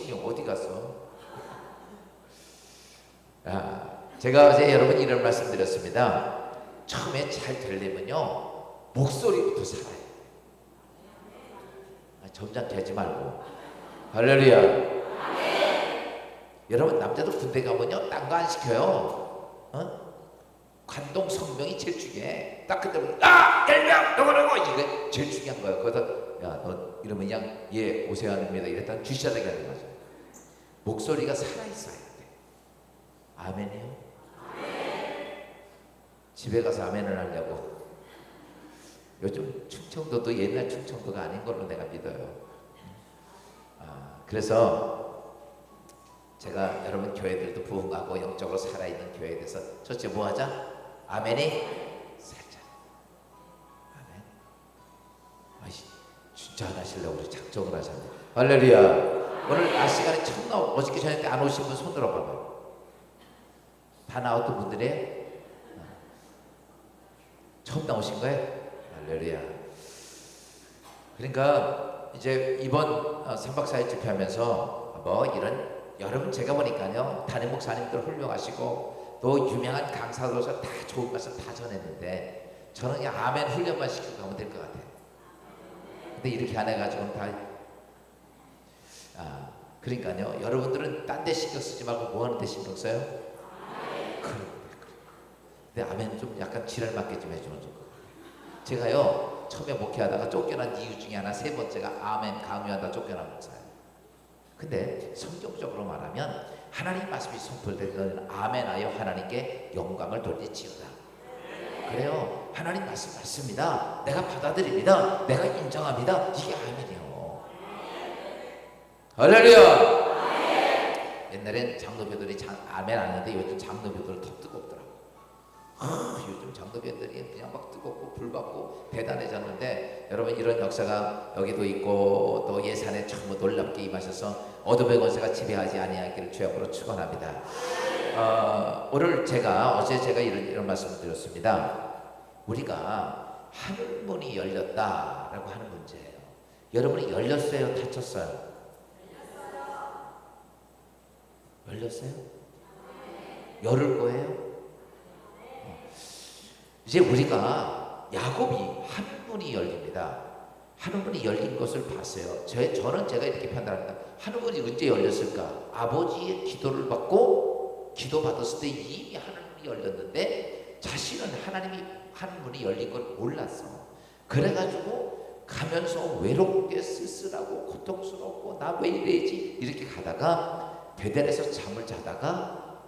신경 어디 갔어? 제가 어제 여러분 이런 말씀드렸습니다. 처음에 잘 되려면요 목소리부터 살아요. 점잖게 하지 말고. 할렐루야. 여러분 남자도 군대 가면요 딴 거 안 시켜요. 관동 성명이 제일 중요해. 딱 그때 일명 누구누구 이게 제일 중요한 거예요. 거기다 야 너 이러면 그냥 예 오세환입니다 이랬다가 쥐샤대게 하는 거죠. 목소리가 살아있어야 돼. 아멘이요? 집에 가서 아멘을 하려고. 요즘 충청도도 옛날 충청도가 아닌 걸로 내가 믿어요. 그래서 제가 여러분 교회들도 부흥하고 영적으로 살아있는 교회에 대해서 첫째 뭐 하자? 아멘이 살자. 아멘. 진짜 안 하시려고 우리 작정을 하셨네. 할렐루야. 오늘 낮 시간에 처음 어저께 저녁 때 안 오신 분 손 들어봐봐요. 다 나왔던 분들이에요? 처음 나오신 거예요? 할렐루야. 그러니까 이제 이번 3박 4일 집회하면서 뭐 이런 여러분 제가 보니까요 담임 목사님들 훌륭하시고 또 유명한 강사로서 다 좋은 말씀 다 전했는데 저는 그냥 아멘 훈련만 시키고 가면 될 것 같아요. 근데 이렇게 안 해가지고는 그러니까요 여러분들은 딴 데 신경 쓰지 말고 뭐 하는 데 신경 써요? 근데 아멘 좀 약간 지랄 맞게 좀 해주면 좋을 것 같아요. 제가요 처음에 목회하다가 쫓겨난 이유 중에 하나 세 번째가 아멘 강요한다 쫓겨난 목사예요. 근데 성경적으로 말하면 하나님 말씀이 선포되는 아멘하여 하나님께 영광을 돌리지어다. 그래요. 하나님 말씀 맞습니다. 내가 받아들입니다. 내가 인정합니다. 이게 아멘이에요. 할렐루야. 옛날엔 장로교들이 아멘 안 했는데 요즘 장로교들은 더 뜨겁더라고. 요즘 장로교들이 그냥 막 뜨겁고 불받고 대단해졌는데 여러분 이런 역사가 여기도 있고 또 예산에 참 놀랍게 임하셔서 어둠의 권세가 지배하지 아니하기를 주여으로 축원합니다. 오늘 어제 제가 이런 말씀을 드렸습니다. 우리가 하늘문이 열렸다라고 하는 문제예요. 여러분이 열렸어요? 닫혔어요? 열렸어요? 열을 거예요? 이제 우리가 야곱이 하늘문이 열립니다. 하늘문이 열린 것을 봤어요. 저는 제가 이렇게 판단합니다. 하늘문이 언제 열렸을까? 아버지의 기도를 받고 기도 받았을 때 이미 하늘문이 열렸는데 자신은 하나님이 하늘문이 열린 걸 몰랐어. 그래가지고 가면서 외롭게 쓸쓸하고 고통스럽고 나 왜 이래지 이렇게 가다가 베델에서 잠을 자다가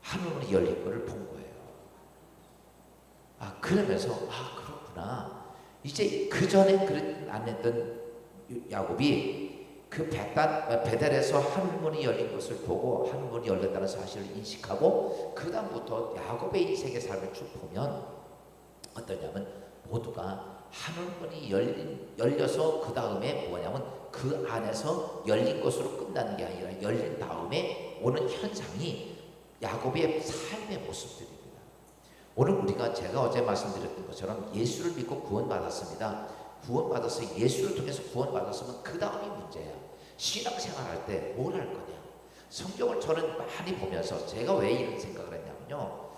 하늘문이 열린 것을 본 거예요. 그러면서 그렇구나. 이제 그 전에 그렇게 안 했던 야곱이 그 베델에서 하늘문이 열린 것을 보고 하늘문이 열렸다는 사실을 인식하고 그 다음부터 야곱의 인생의 삶을 쭉 보면 어떠냐면 모두가 하늘문이 열려서 그 다음에 뭐냐면 그 안에서 열린 것으로 끝나는 게 아니라 열린 다음에 오는 현상이 야곱의 삶의 모습들입니다. 오늘 제가 어제 말씀드렸던 것처럼 예수를 믿고 구원받았습니다. 구원받아서 예수를 통해서 구원받았으면 그 다음이 문제야. 신앙생활 할 때 뭘 할 거냐. 성경을 저는 많이 보면서 제가 왜 이런 생각을 했냐면요.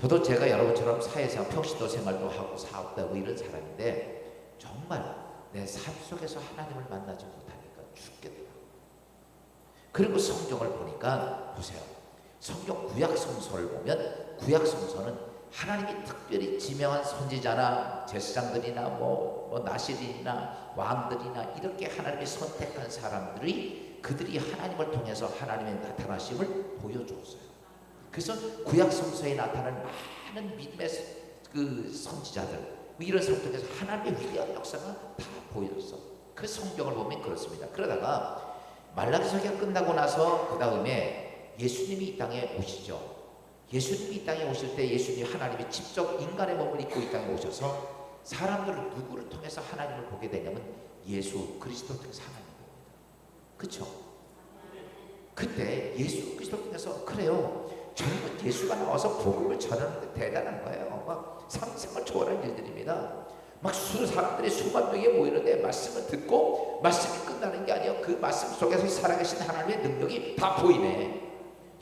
저도 제가 여러분처럼 사회생활, 평신도 생활도 하고 사업도 하고 이런 사람인데 정말 내 삶 속에서 하나님을 만나지 못하니까 죽겠더라고요. 그리고 성경을 보니까 보세요. 성경 구약 성서를 보면 구약 성서는 하나님이 특별히 지명한 선지자나 제사장들이나 뭐 나실이나 왕들이나 이렇게 하나님이 선택한 사람들이 그들이 하나님을 통해서 하나님의 나타나심을 보여줬어요. 그래서 구약 성서에 나타나는 많은 믿음의 그 선지자들 이런 성격에서 하나님의 위대한 역사가 다 보여줬어. 그 성경을 보면 그렇습니다. 그러다가 말라기서기가 끝나고 나서 그 다음에 예수님이 이 땅에 오시죠. 예수님이 이 땅에 오실 때 예수님이 하나님이 직접 인간의 몸을 입고 이 땅에 오셔서 사람들을 누구를 통해서 하나님을 보게 되냐면 예수 그리스도를 통해서 하나님을 봅니다. 그렇죠? 그때 예수 그리스도를 통해서 그래요. 젊은 예수가 나와서 복음을 전하는데 대단한 거예요. 막 상상을 초월한 일들입니다. 막 사람들이 수만 명이 모이는데 말씀을 듣고 말씀이 끝나 끝나는 게 아니에요. 그 말씀 속에서 살아계신 하나님의 능력이 다 보이네.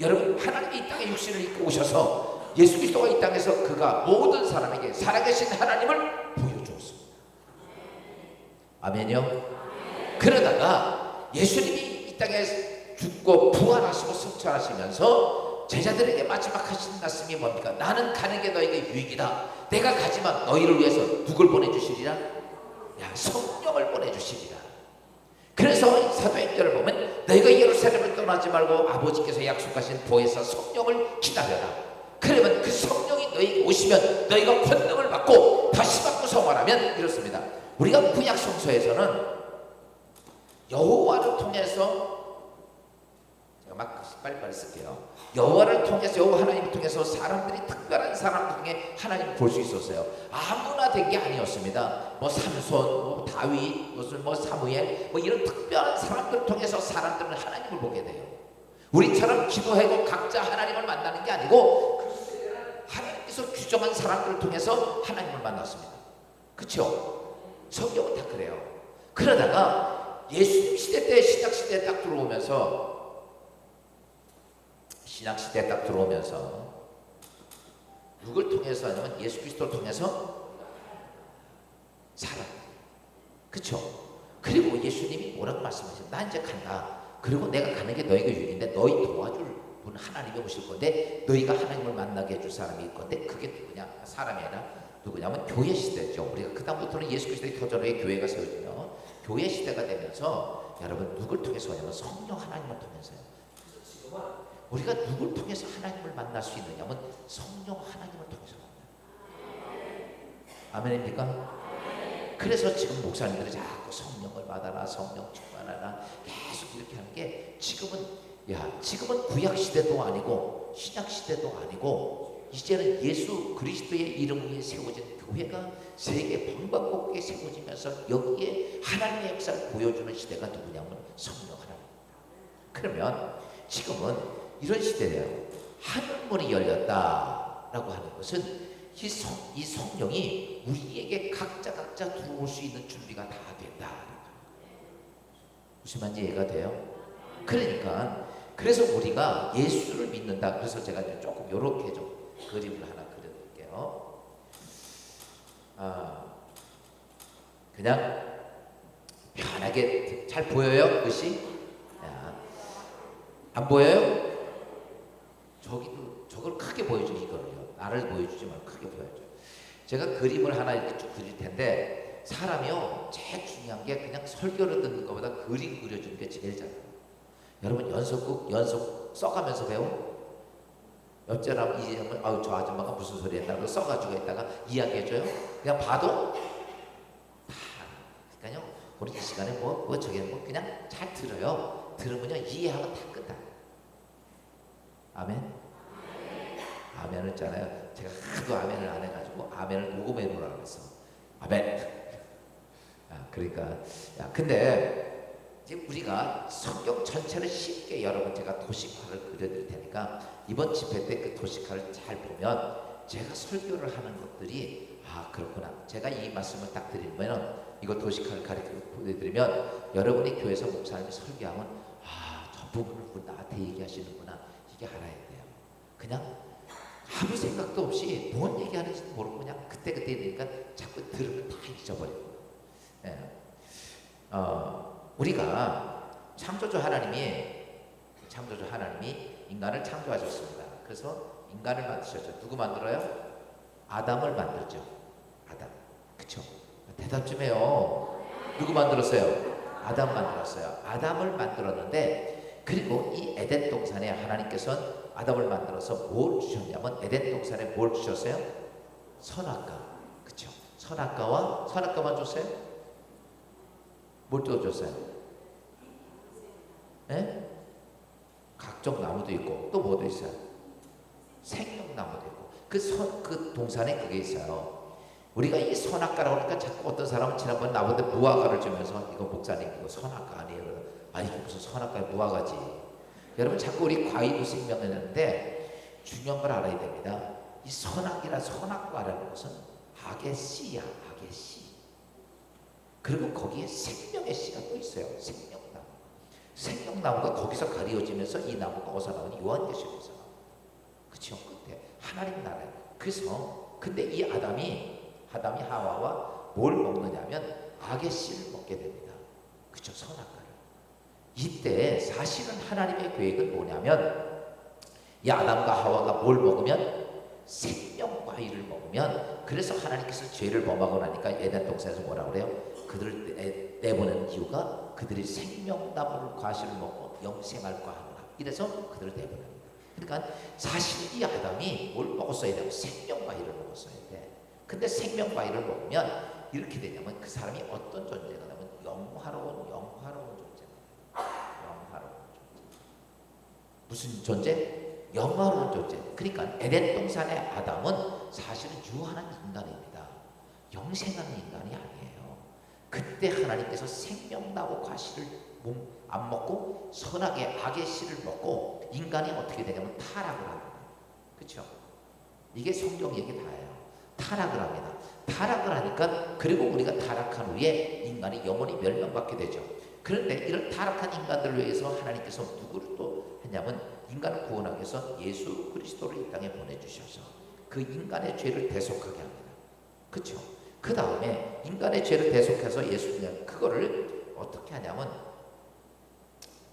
여러분, 하나님이 이 땅에 육신을 입고 오셔서 예수 그리스도가 이 땅에서 그가 모든 사람에게 살아계신 하나님을 보여주었습니다. 아멘요. 그러다가 예수님이 이 땅에 죽고 부활하시고 승천하시면서 제자들에게 마지막 하신 말씀이 뭡니까? 나는 가는 게 너에게 유익이다. 내가 가지만 너희를 위해서 누굴 보내주시리라? 성령을 보내주시리라. 그래서 사도행전을 보면 너희가 예루살렘을 떠나지 말고 아버지께서 약속하신 보혜사 성령을 기다려라. 그러면 그 성령이 너희에게 오시면 너희가 권능을 받고 다시 받고 성화하면 이렇습니다. 우리가 구약 성서에서는 여호와를 통해서, 제가 막 빨리빨리 쓸게요. 여호와를 통해서, 여호와 하나님을 통해서 사람들이, 특별한 사람 중에 하나님을 볼 수 있었어요. 아무나 된 게 아니었습니다. 뭐 삼손, 뭐 다윗, 무슨 뭐 사무엘, 뭐 이런 특별한 사람들을 통해서 사람들은 하나님을 보게 돼요. 우리처럼 기도하고 각자 하나님을 만나는 게 아니고 하나님께서 규정한 사람들을 통해서 하나님을 만났습니다. 그렇죠? 성경은 다 그래요. 그러다가 예수님 시대 때, 신약 시대에 딱 들어오면서 누굴 통해서 하냐면 예수 그리스도를 통해서 살아. 그렇죠? 그리고 예수님이 뭐라고 말씀하셨어요? 나 이제 간다. 그리고 내가 가는 게 너희가 유익인데 너희 도와줄 분 하나님이 오실 건데 너희가 하나님을 만나게 해줄 사람이 있을 건데 그게 누구냐? 사람이 아니라 누구냐면 교회 시대죠. 우리가 그 다음부터는 예수 그리스도의 터전에 교회가 세워지며 교회 시대가 되면서 여러분 누굴 통해서 오냐면 성령 하나님을 통해서요. 우리가 누굴 통해서 하나님을 만날 수 있느냐면 성령 하나님을 통해서 만나요. 아멘입니까? 그래서 지금 목사님들이 자꾸 성령을 받아라, 성령 충만하라 계속 이렇게 하는 게 지금은 구약 시대도 아니고 신약 시대도 아니고 이제는 예수 그리스도의 이름 위에 세워진 교회가 세계 방방곡곡에 세워지면서 여기에 하나님의 역사를 보여주는 시대가 누구냐면 성령 하나님입니다. 그러면 지금은 이런 시대예요. 하늘문이 열렸다라고 하는 것은 이 성령이 우리에게 각자 들어올 수 있는 준비가 다 된다. 무슨 말인지 이해가 돼요? 그러니까 그래서 우리가 예수를 믿는다. 그래서 제가 이제 조금 이렇게 좀 그림을 하나 그려드릴게요. 그냥 편하게 잘 보여요? 글씨? 안 보여요? 저걸 크게 보여줘. 이거를요. 나를 보여주지 말고 크게 보여줘. 제가 그림을 하나 이렇게 쭉 그릴 텐데 사람이요 제일 중요한 게 그냥 설교를 듣는 것보다 그림 그려주는 게 제일 잘해요. 여러분 연속 써가면서 배워? 옆 사람 이제는 저 아줌마가 무슨 소리 했다고 써가지고 있다가 이야기해줘요. 그냥 봐도 그러니까요 우리 이 시간에 저게 그냥 잘 들어요. 들으면요 이해하면 다 끝나. 아멘. 아멘을 했잖아요. 제가 하도 아멘을 안 해가지고 아멘을 녹음해 놓으라고 그랬어. 아멘. 그러니까 근데 이제 우리가 성경 전체를 쉽게 여러분 제가 도식화를 그려드릴 테니까 이번 집회 때 그 도식화를 잘 보면 제가 설교를 하는 것들이 그렇구나. 제가 이 말씀을 딱 드리면 이거 도식화를 가르쳐 드리면 여러분이 교회에서 목사님이 설교하면 저 부분을 나한테 얘기하시는구나. 이게 알아야 돼요. 그냥 아무 생각도 없이 뭔 얘기하는지 모르고 그냥 그때 되니까 자꾸 들으면 다 잊어버리고. 우리가 창조주 하나님이 인간을 창조하셨습니다. 그래서 인간을 만드셨죠. 누구 만들어요? 아담을 만들죠. 아담. 그쵸? 대답 좀 해요. 누구 만들었어요? 아담 만들었어요. 아담을 만들었는데 그리고 이 에덴 동산에 하나님께서는 아담을 만들어서 뭘 주셨냐면 에덴 동산에 뭘 주셨어요? 선악과. 그쵸? 선악과만 줬어요? 뭘 또 줬어요? 각종 나무도 있고 또 뭐도 있어요? 생명나무도 있고 그 동산에 그게 있어요. 우리가 이 선악과라고 하니까 자꾸 어떤 사람은 지난번 나보다 무화과를 주면서 이거 목사님 이거 선악과 아니에요. 이게 무슨 선악과에 무화과지. 여러분 자꾸 우리 과일도 생명을 내는데 중요한 걸 알아야 됩니다. 이 선악과라는 것은 악의 씨야. 악의 씨. 그리고 거기에 생명의 씨가 또 있어요. 생명나무. 생명나무가 거기서 가리워지면서 이 나무가 어디서 나오니? 요한계시록에서 나와요. 그쵸? 끝에 하나님 나라에. 그래서 근데 이 아담이 하와와 뭘 먹느냐면 악의 씨를 먹게 됩니다. 그쵸? 선악과를. 이때 사실은 하나님의 계획은 뭐냐면 이 아담과 하와가 뭘 먹으면 생명 과일을 먹으면, 그래서 하나님께서 죄를 범하고 나니까 에덴 동산에서 뭐라 그래요? 그들을 내보내는 이유가 그들이 생명나무를 과실을 먹고 영생할까 하노라. 이래서 그들을 내보냅니다. 그러니까 사실 이 아담이 뭘 먹었어야 되고 생명 과일을 먹었어야 돼. 근데 생명 과일을 먹으면 이렇게 되냐면 그 사람이 어떤 존재가 되면 영화로운 존재입니다. 영화로운 존재. 무슨 존재? 영화로운 존재. 그러니까 에덴 동산의 아담은 사실은 유한한 인간입니다. 영생하는 인간이 아니에요. 그때 하나님께서 생명나무 과실을 안 먹고 선악의 악의 씨를 먹고 인간이 어떻게 되냐면 타락을 합니다. 그렇죠? 이게 성경 얘기 다예요. 타락을 합니다. 타락을 하니까, 그리고 우리가 타락한 후에 인간이 영원히 멸망받게 되죠. 그런데 이런 타락한 인간들을 위해서 하나님께서 누구를 또 했냐면 인간을 구원하기 위해서 예수 그리스도를 이 땅에 보내주셔서 그 인간의 죄를 대속하게 합니다. 그렇죠? 그 다음에 인간의 죄를 대속해서 예수님 그거를 어떻게 하냐면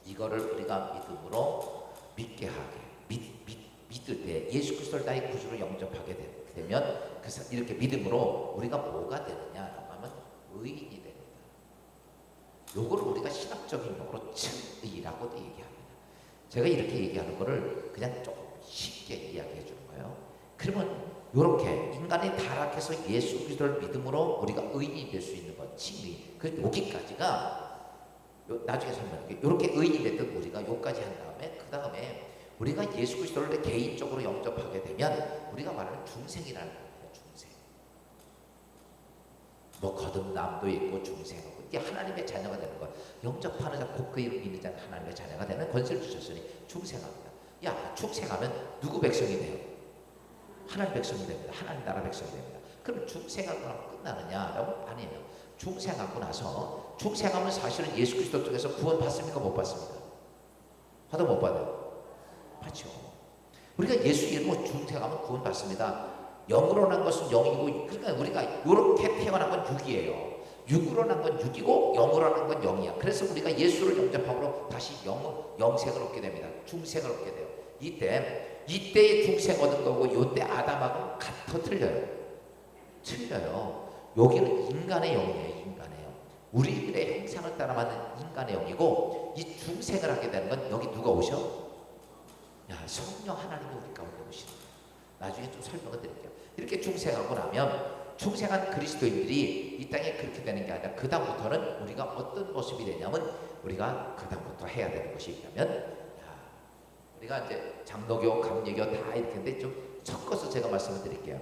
이거를 우리가 믿음으로 믿게 하게 믿을 때 예수 그리스도를 나의 구주로 영접하게 되면 그래서 이렇게 믿음으로 우리가 뭐가 되느냐라고 하면 의인이 됩니다. 요거를 우리가 신학적인 용어로称의라고도 얘기합니다. 제가 이렇게 얘기하는 거를 그냥 조금 쉽게 이야기해 주는 거예요. 그러면 이렇게 인간이 타락해서 예수 그리스도를 믿음으로 우리가 의인이 될 수 있는 것, 칭의. 그 여기까지가 나중에 설명할게요. 이렇게 의인이 됐던 우리가 여기까지 한 다음에 그 다음에 우리가 예수 그리스도를 개인적으로 영접하게 되면 우리가 말하는 중생이라는 거예요. 중생. 뭐 거듭남도 있고 중생하고 이게 하나님의 자녀가 되는 거예요. 영접하는 자, 곧 그 이름 믿는 자는 하나님의 자녀가 되는 권세를 주셨으니 중생합니다. 야, 중생하면 누구 백성이 돼요? 하나님 백성이 됩니다. 하나님 나라 백성이 됩니다. 그럼 중생하고 나면 끝나느냐라고? 아니에요. 중생하고 나서, 중생하면 사실은 예수 그리스도 통해서 구원 받습니까? 못 받습니까? 받아 못 받아요? 받죠. 우리가 예수 이름으로 중생하면 구원 받습니다. 영으로 난 것은 영이고, 그러니까 우리가 이렇게 태어난 건 육이에요. 육으로 난 건 육이고 영으로 난 건 영이야. 그래서 우리가 예수를 영접함으로 다시 영생을 얻게 됩니다. 중생을 얻게 돼요. 이때의 중생 얻은 거고 이때 아담하고는 같아 틀려요. 틀려요. 여기는 인간의 영이에요. 인간의 영. 우리들의 형상을 따라 맞는 인간의 영이고, 이 중생을 하게 되는 건 여기 누가 오셔? 야, 성령 하나님이 우리 가운데 오시는 거예요. 나중에 좀 설명을 드릴게요. 이렇게 중생하고 나면 중생한 그리스도인들이 이 땅에 그렇게 되는 게 아니라 그 다음부터는 우리가 어떤 모습이 되냐면 우리가 그 다음부터 해야 되는 것이 있냐면, 우리가 이제 장로교, 감리교 다 이렇게 했는데 좀 섞어서 제가 말씀을 드릴게요.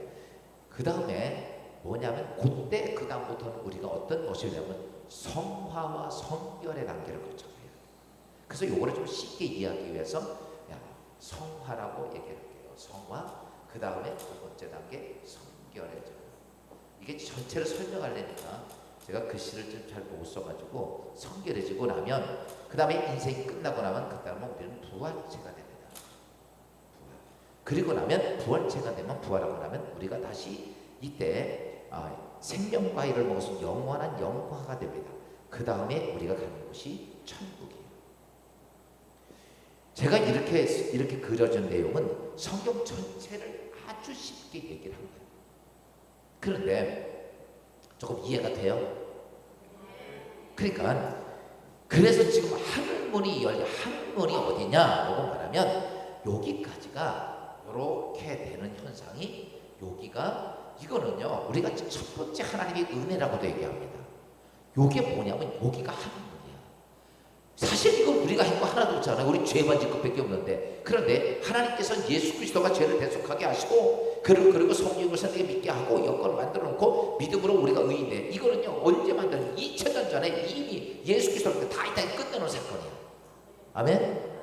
그 다음에 뭐냐면 그때 그 다음부터는 우리가 어떤 모습이 되냐면 성화와 성결의 단계를 거쳐야 해요. 그래서 요거를 좀 쉽게 이해하기 위해서 성화라고 얘기할게요. 성화, 그 다음에 두 번째 단계 성결의 절. 이게 전체를 설명하려니까 제가 글씨를 좀 잘 못 써가지고 성결해지고 나면 그 다음에 인생이 끝나고 나면 그 다음에 우리는 부활체가 됩니다. 부활. 그리고 나면 부활체가 되면 부활하고 나면 우리가 다시 이때 생명과일을 먹어서 영원한 영화가 됩니다. 그 다음에 우리가 가는 곳이 천국이에요. 제가 이렇게 그려진 내용은 성경 전체를 아주 쉽게 얘기를 한 거예요. 그런데 조금 이해가 돼요? 그러니까 그래서 지금 하늘문이 하늘문이 어디냐라고 말하면 여기까지가 이렇게 되는 현상이, 여기가 이거는요 우리가 첫 번째 하나님의 은혜라고도 얘기합니다. 이게 뭐냐면 여기가 하늘문이야. 사실 이거 우리가 한 거 하나도 없잖아요. 우리 죄만 짓 것밖에 없는데, 그런데 하나님께서 예수 그리스도가 죄를 대속하게 하시고 그리고 성령을 선하게 믿게 하고 여건을 만들어 놓고 믿음으로 우리가 의인돼. 이거는요 언제 만든 2000년 전에 이미 예수 그리스도를 다 이 땅에 끝내놓은 사건이야. 아멘.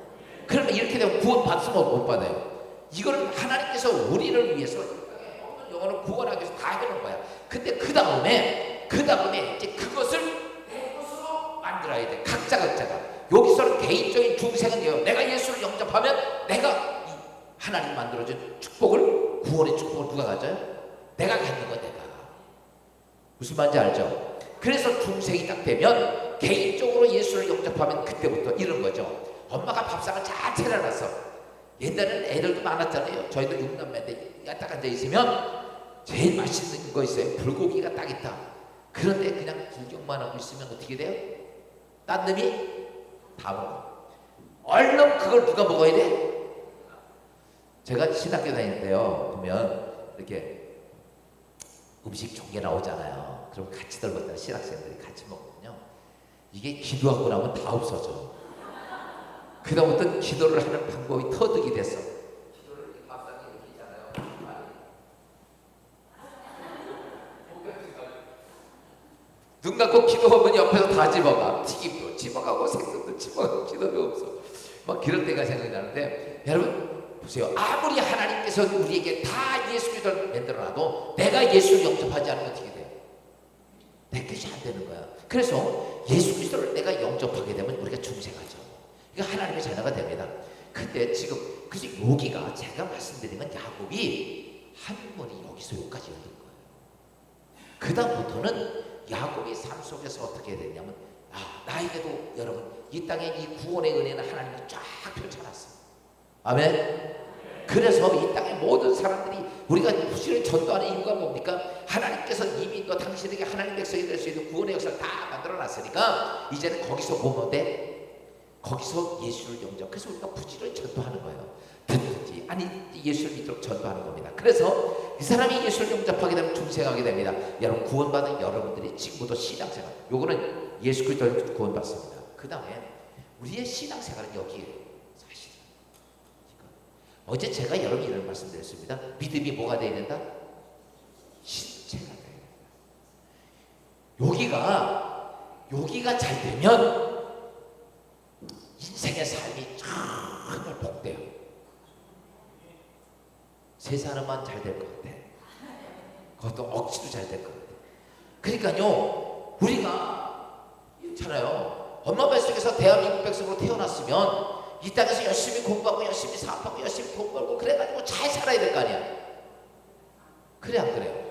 그러면 이렇게 되면 구원 받으면 못 받아요. 이거는 하나님께서 우리를 위해서 없는 영혼을 구원하기 위해서 다 해놓은 거야. 근데 그 다음에 이제 그것을 만들어야 돼. 각자가. 여기서는 개인적인 중생은 돼요. 내가 예수를 영접하면 내가 이 하나님 만들어준 축복을, 구원의 축복을 누가 가져요? 내가 갖는 거 내가. 무슨 말인지 알죠? 그래서 중생이 딱 되면 개인적으로 예수를 영접하면 그때부터 이런 거죠. 엄마가 밥상을 잘 차려놨어. 옛날에는 애들도 많았잖아요. 저희도 6남매인데 딱 앉아있으면 제일 맛있는 거 있어요. 불고기가 딱 있다. 그런데 그냥 구경만 하고 있으면 어떻게 돼요? 딴 놈이 다 먹어. 얼른 그걸 누가 먹어야 돼? 제가 신학교 다닐 때요, 보면 이렇게 음식 종개 나오잖아요. 그럼 같이 들고 신학생들이 같이 먹거든요. 이게 기도하고 나면 다 없어져. 그다음부터 기도를 하는 방법이 터득이 됐어. 기도를 밥상에 이렇게 있잖아요. 눈 감고 기도하면 옆에서 다 집어가. 튀김도 집어가고 생선도 집어가고 기도도 없어. 막 그런 때가 생각이 나는데, 여러분 보세요. 아무리 하나님께서 우리에게 다 예수 그리스도를 만들어놔도 내가 예수를 영접하지 않으면 어떻게 돼요? 내 뜻이 안 되는 거야. 그래서 예수 그리스도를 내가 영접하게 되면 우리가 중생하죠. 그러니까 하나님의 자녀가 됩니다. 근데 지금 그래서 여기가 제가 말씀드린 건 야곱이 한 번이 여기서 여기까지 얻은 거예요. 그 다음부터는 야곱의 삶 속에서 어떻게 됐냐면, 나에게도 여러분 이 땅에 이 구원의 은혜는 하나님이 쫙 펼쳐놨어요. 아멘. 그래서 이 땅의 모든 사람들이 우리가 부실을 전도하는 이유가 뭡니까? 하나님께서 이미 너 당신에게 하나님 백성이 될 수 있는 구원의 역사를 다 만들어놨으니까 이제는 거기서 보면 돼. 거기서 예수를 영접. 그래서 우리가 부지런히 전도하는 거예요. 듣든지 아니 예수를 믿도록 전도하는 겁니다. 그래서 이 사람이 예수를 영접하게 되면 중생하게 됩니다. 여러분 구원받은 여러분들이 지금부터 신앙생활, 요거는 예수 그리스도를 구원받습니다. 그 다음에 우리의 신앙생활은 여기에요. 사실 어제 제가 여러분 이런 말씀드렸습니다. 믿음이 뭐가 돼야 된다? 신체가 돼야 된다. 여기가 잘 되면 인생의 삶이 정말 복돼요. 세 사람만 잘 될 것 같아. 그것도 억지로 잘 될 것 같아. 그러니까요, 우리가 있잖아요. 엄마 뱃속에서 대한민국 백성으로 태어났으면 이 땅에서 열심히 공부하고 열심히 사업하고 열심히 돈 벌고 그래가지고 잘 살아야 될 거 아니야. 그래 안 그래요?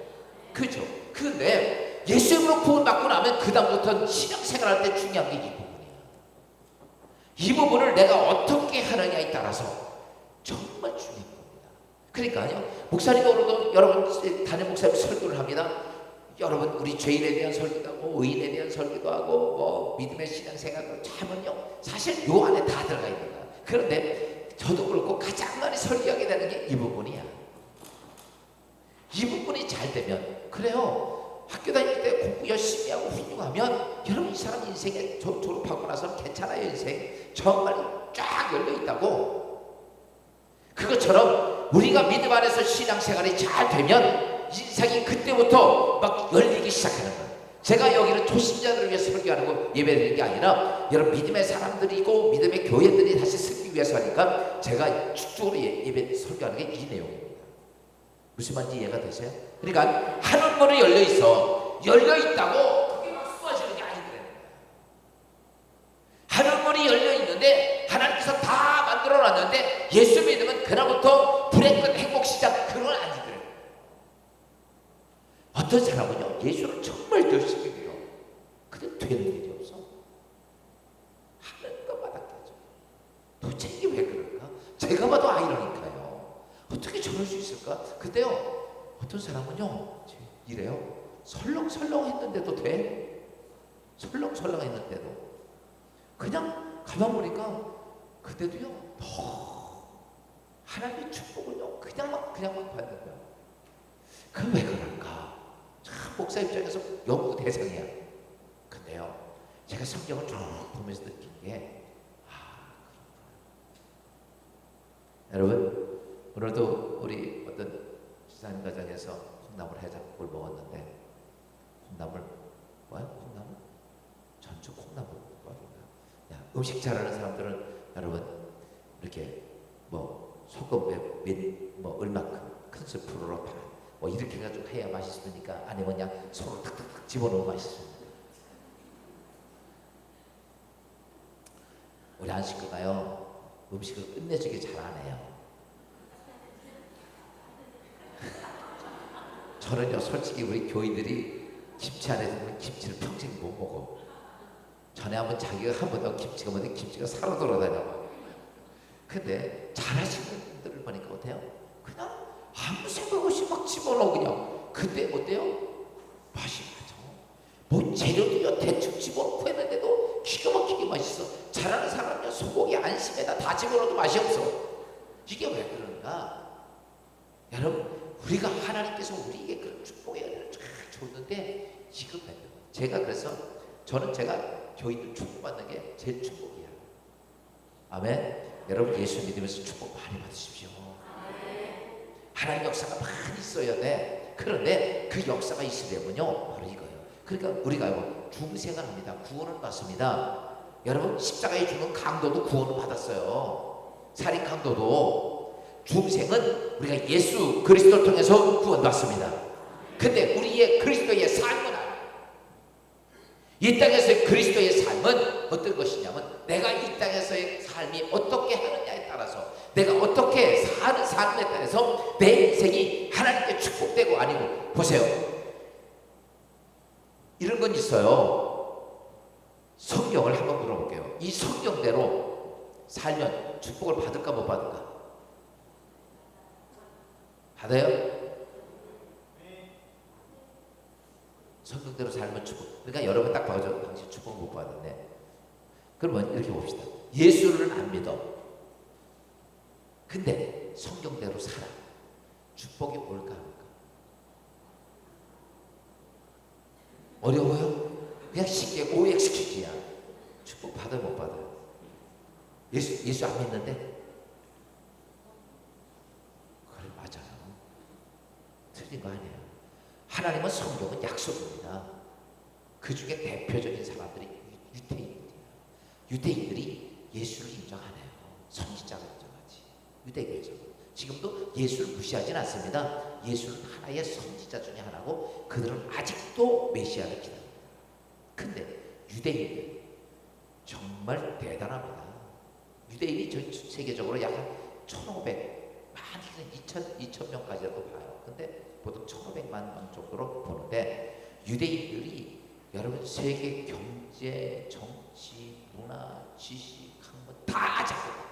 그죠? 근데 예수님으로 구원받고 나면 그 다음부터는 신앙생활할 때 중요한 게 이 부분이야. 이 부분을 내가 어떻게 하느냐에 따라서 정말 중요한 겁니다. 그러니까요, 목사님도 오늘도 여러분 담임 목사님 설교를 합니다. 여러분 우리 죄인에 대한 설교도 하고 의인에 대한 설교도 하고 뭐 믿음의 신앙생활도 참은요 사실 요 안에 다 들어가 있는 거야. 그런데 저도 그렇고 가장 많이 설교하게 되는 게 이 부분이야. 이 부분이 잘 되면 그래요. 학교 다닐 때 공부 열심히 하고 훌륭하면 여러분 이 사람 인생에 졸업하고 나서는 괜찮아요. 인생 정말 쫙 열려 있다고. 그것처럼 우리가 믿음 안에서 신앙생활이 잘 되면 인생이 그때부터 막 열리기 시작하는 거예요. 제가 여기는 초신자들을 위해 설교하는 거 예배드리는 게 아니라 여러분 믿음의 사람들이고 믿음의 교회들이 다시 쓰기 위해서 하니까 제가 축적으로 예배 설교하는 게 이 내용입니다. 무슨 말인지 이해가 되세요? 그러니까 하늘 문이 열려 있어. 열려 있다고 그게 막 쏟아지는 게 아니더래요. 하늘 문이 열려 있는데 하나님께서 다 만들어 놨는데 예수 믿으면 그날부터 불의 끝 행복 시작 그건 아니더래요. 어떤 사람은요 예수를 정말 열심히 해요. 근데 되는 일이 없어. 하는 것마다 깨져. 도대체 이게 왜 그럴까? 제가 봐도 아이러니까요. 어떻게 저럴 수 있을까? 근데요 어떤 사람은요 이래요. 설렁설렁 했는데도 돼. 설렁설렁 했는데도 그냥 가만 보니까 그때도요 하나님의 축복을요 그냥 막 받는 거야. 그 왜 그럴까? 참 목사 입장에서 연구 대상이야. 근데요 제가 성경을 쭉 보면서 느낀 게 여러분 오늘도 우리 어떤 지사님 가정에서 콩나물 해장국을 먹었는데 콩나물 뭐야? 콩나물? 전주 콩나물 뭐야? 음식 잘하는 사람들은 여러분 이렇게 뭐 소금 뭐 얼마큼 큰 스프로 뭐 이렇게 해가지고 해야 맛있으니까 아니면 그냥 손으로 탁탁탁 집어넣으면 맛있습니다. 우리 한 식구가요 음식을 끝내주게 잘 안 해요. 저는요 솔직히 우리 교인들이 김치 안 해주면 김치를 평생 못 먹어. 전에 한번 자기가 한 번 더 김치가 뭔데 김치가 사러 돌아다녀. 근데 잘하시는 분들을 보니까 어때요? 그냥 아무 생각 없이 막 집어넣어 그냥. 근데 어때요? 맛이 나죠. 뭐 재료도요 대충 집어넣고 했는데도 기가 막히게 맛있어. 잘하는 사람은요 소고기 안심에다 다 집어넣어도 맛이 없어. 이게 왜 그런가? 여러분 우리가 하나님께서 우리에게 그런 축복의 은혜를 쫙 줬는데 지금 제가 그래서 저는 제가 교인들 축복받는 게 제일 축복이야. 아멘. 여러분 예수 믿으면서 축복 많이 받으십시오. 하나님 역사가 많이 있어야 돼. 그런데 그 역사가 있으려면요 바로 이거예요. 그러니까 우리가 중생을 합니다. 구원을 받습니다. 여러분 십자가에 죽는 강도도 구원을 받았어요. 살인 강도도. 중생은 우리가 예수 그리스도를 통해서 구원받습니다. 근데 우리의 그리스도의 삶은 이 땅에서의 그리스도의 삶은 어떤 것이냐면 내가 이 땅에서의 삶이 어떻게 하느냐에 따라서 내가 어떻게 사는 삶에 따라서 내 인생이 하나님께 축복되고 아니고. 보세요. 이런 건 있어요. 성경을 한번 물어볼게요. 이 성경대로 살면 축복을 받을까 못 받을까? 받아요? 성경대로 살면 축복. 그러니까 여러분 딱 봐줘. 당신 축복 못 받았네. 그러면 이렇게 봅시다. 예수를 안 믿어. 근데 성경대로 살아. 축복이 올까 말까? 어려워요? 그냥 쉽게 OXQG야. 축복 받아요 못 받아요? 예수 안 믿는데? 그래 맞아요. 틀린 거 아니에요. 하나님은 성경은 약속입니다. 그 중에 대표적인 사람들이 유대인들이에요. 유대인들이 예수를 인정 안 해요. 선지자가 인정하지. 유대교에서. 지금도 예수를 무시하진 않습니다. 예수는 하나의 선지자 중에 하나고 그들은 아직도 메시아를 기다립니다. 근데 유대인들 정말 대단합니다. 유대인이 전 세계적으로 약 1,500, 많이는 2,000명까지라도 봐요. 근데 보통 1,500만 명 정도로 보는데 유대인들이 여러분 세계 경제, 정치, 문화, 지식, 학문 다 잡고.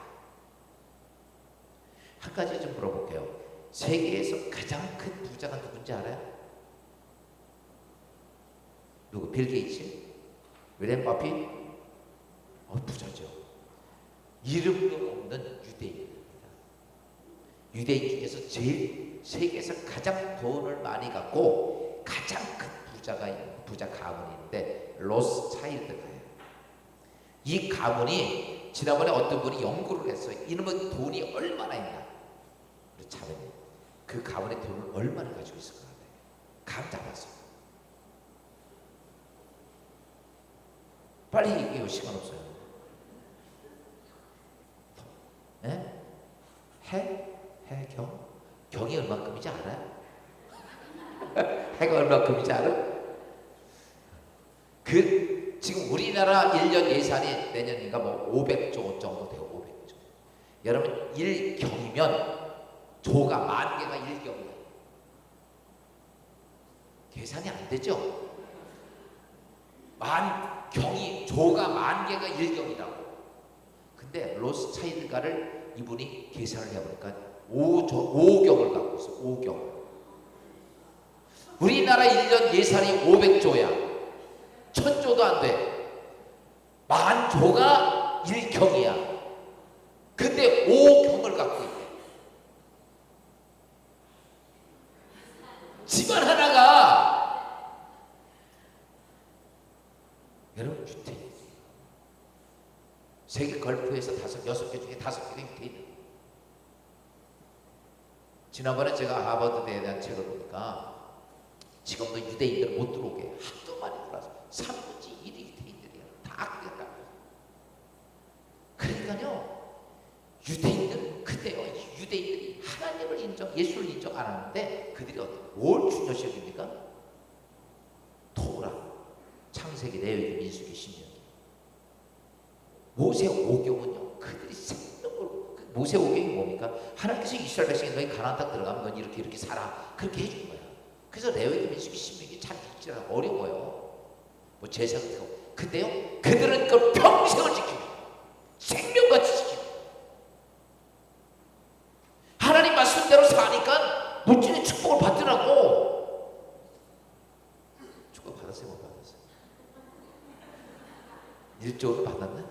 한 가지 좀 물어볼게요. 세계에서 가장 큰 부자가 누군지 알아요? 누구? 빌 게이츠? 윌리엄 버핏? 부자죠. 이름도 없는 유대인입니다. 유대인 중에서 제일 세계에서 가장 돈을 많이 갖고 가장 큰 부자 가문이 있는데 로스차일드가요. 이 가문이 지난번에 어떤 분이 연구를 했어요. 이놈의 돈이 얼마나 있나. 우리 자매님 그 가문의 돈을 얼마나 가지고 있을 것 같아요? 감 잡았어요. 빨리 얘기해요. 시간 없어요. 네? 해경? 경이 얼마큼인지 알아요? 해가 얼마큼인지 알아요? 지금 우리나라 1년 예산이 내년인가 뭐 500조 정도 돼요. 500조. 여러분 1경이면 조가 10,000개가 1경이에요. 계산이 안 되죠? 조가 10,000개가 1경이라고. 근데 로스차일드가를 이분이 계산을 해보니까 5경을 갖고 있어. 5경. 우리나라 1년 예산이 500조야. 1,000조도 안 돼. 10,000조가 1경이야. 근데 5경을 갖고 있대. 집안 하나가 여러분 유태인. 세계 걸프에서 6개 중에 5개가 유태인. 지난번에 제가 하버드대에 대한 책을 보니까 지금도 유대인들 못 들어오게 하도 많이 들어와서 3분의 1이 유대인들이야. 다 악기가. 그러니까요 유대인들 근데요 유대인들이 하나님을 예수를 인정 안 하는데 그들이 뭘 중요시 여깁니까? 토라, 창세기, 레위기, 민수기, 신명기. 모세 오경은요, 그들이 생명으로, 모세 오경이 뭡니까? 하나님께서 이스라엘 백성이 너희 가나안 땅 들어가면 넌 이렇게 이렇게 살아, 그렇게 해준 거야. 그래서 레위기, 민수기, 신명기 참 읽지라 어려워요. 뭐 제사 같은 거. 근데요, 그들은 그 평생을 지키고 생명같이 지키고 하나님 말씀대로 사니까 물질의 축복을 받더라고. 축복 받았어요, 못 받았어요? 일적으로 받았나?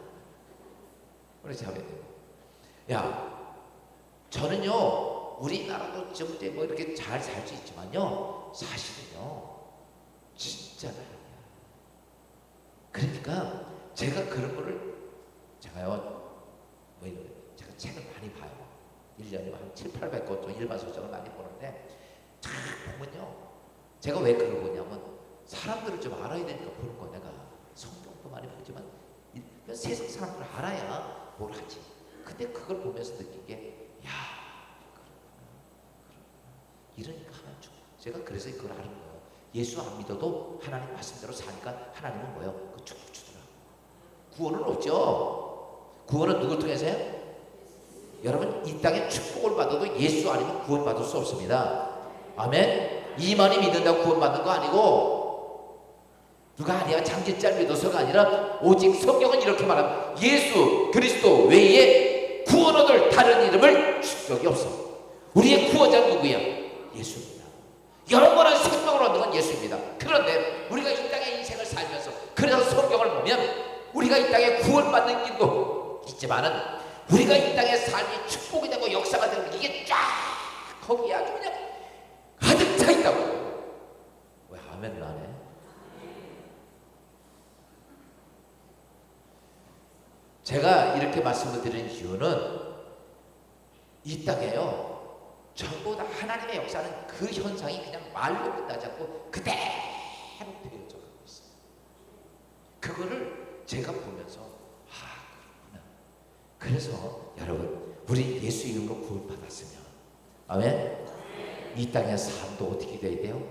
우리 자매님, 야, 저는요, 우리나라도 좀 뭐 이렇게 잘 살 수 있지만요, 사실은요, 진짜 나야. 그러니까 제가 그런 거를, 제가요, 뭐 이런, 제가 책을 많이 봐요. 1년에 한 7, 800권 정도 일반 소설을 많이 보는데, 잘 보면요, 제가 왜 그걸 보냐면 사람들을 좀 알아야 되니까 보는 거. 내가 성경도 많이 보지만 세상 사람들을 알아야 뭘 하지. 근데 그걸 보면서 느낀 게, 야, 그렇구나. 이러니까 하나님 주고. 제가 그래서 그걸 아는 거예요. 예수 안 믿어도 하나님 말씀대로 사니까 하나님은 뭐예요? 그 축복 주더라고. 구원은 없죠. 구원은 누굴 통해서요? 여러분, 이 땅에 축복을 받아도 예수 아니면 구원 받을 수 없습니다. 아멘. 이만이 믿는다고 구원 받는 거 아니고, 누가 아니야 장기짤 믿어서가 아니라 오직 성경은 이렇게 말합니다. 예수 그리스도 외에 구원 얻을 다른 이름을 줄 적이 없어. 우리의 구원자는 누구야? 예수입니다. 영원한 생명을 얻는 건 예수입니다. 그런데 우리가 이 땅의 인생을 살면서, 그래서 성경을 보면 우리가 이 땅에 구원받는 길도 있지만은 우리가 이 땅의 삶이 축복이 되고 역사가 되고 이게 쫙 거기에 아주 그냥 가득 차 있다고. 왜 아멘을 안 해? 제가 이렇게 말씀을 드리는 이유는 이 땅에요, 전부 다 하나님의 역사는 그 현상이 그냥 말로 끝나지 않고 그대로 되어져 가고 있어요. 그거를 제가 보면서, 아, 그렇구나. 그래서 여러분, 우리 예수 이름으로 구원 받았으면, 아멘, 이 땅의 삶도 어떻게 돼야 돼요?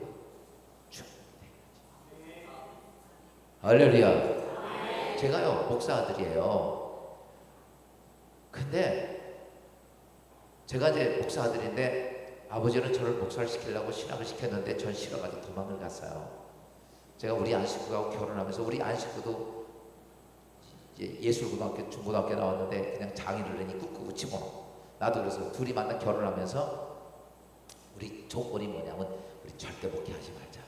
축복돼야지. 할렐루야. 제가요, 목사 아들이에요. 근데 제가 이제 목사 아들인데 아버지는 저를 목사를 시키려고 신학을 시켰는데 전 싫어가지고 도망을 갔어요. 제가 우리 안식구하고 결혼하면서, 우리 안식구도 이제 예술고등학교, 중고등학교 나왔는데 그냥 장인을 내니 꾹꾹 치고, 나도 그래서 둘이 만나 결혼하면서 우리 조건이 뭐냐면 우리 절대 목회하지 말자.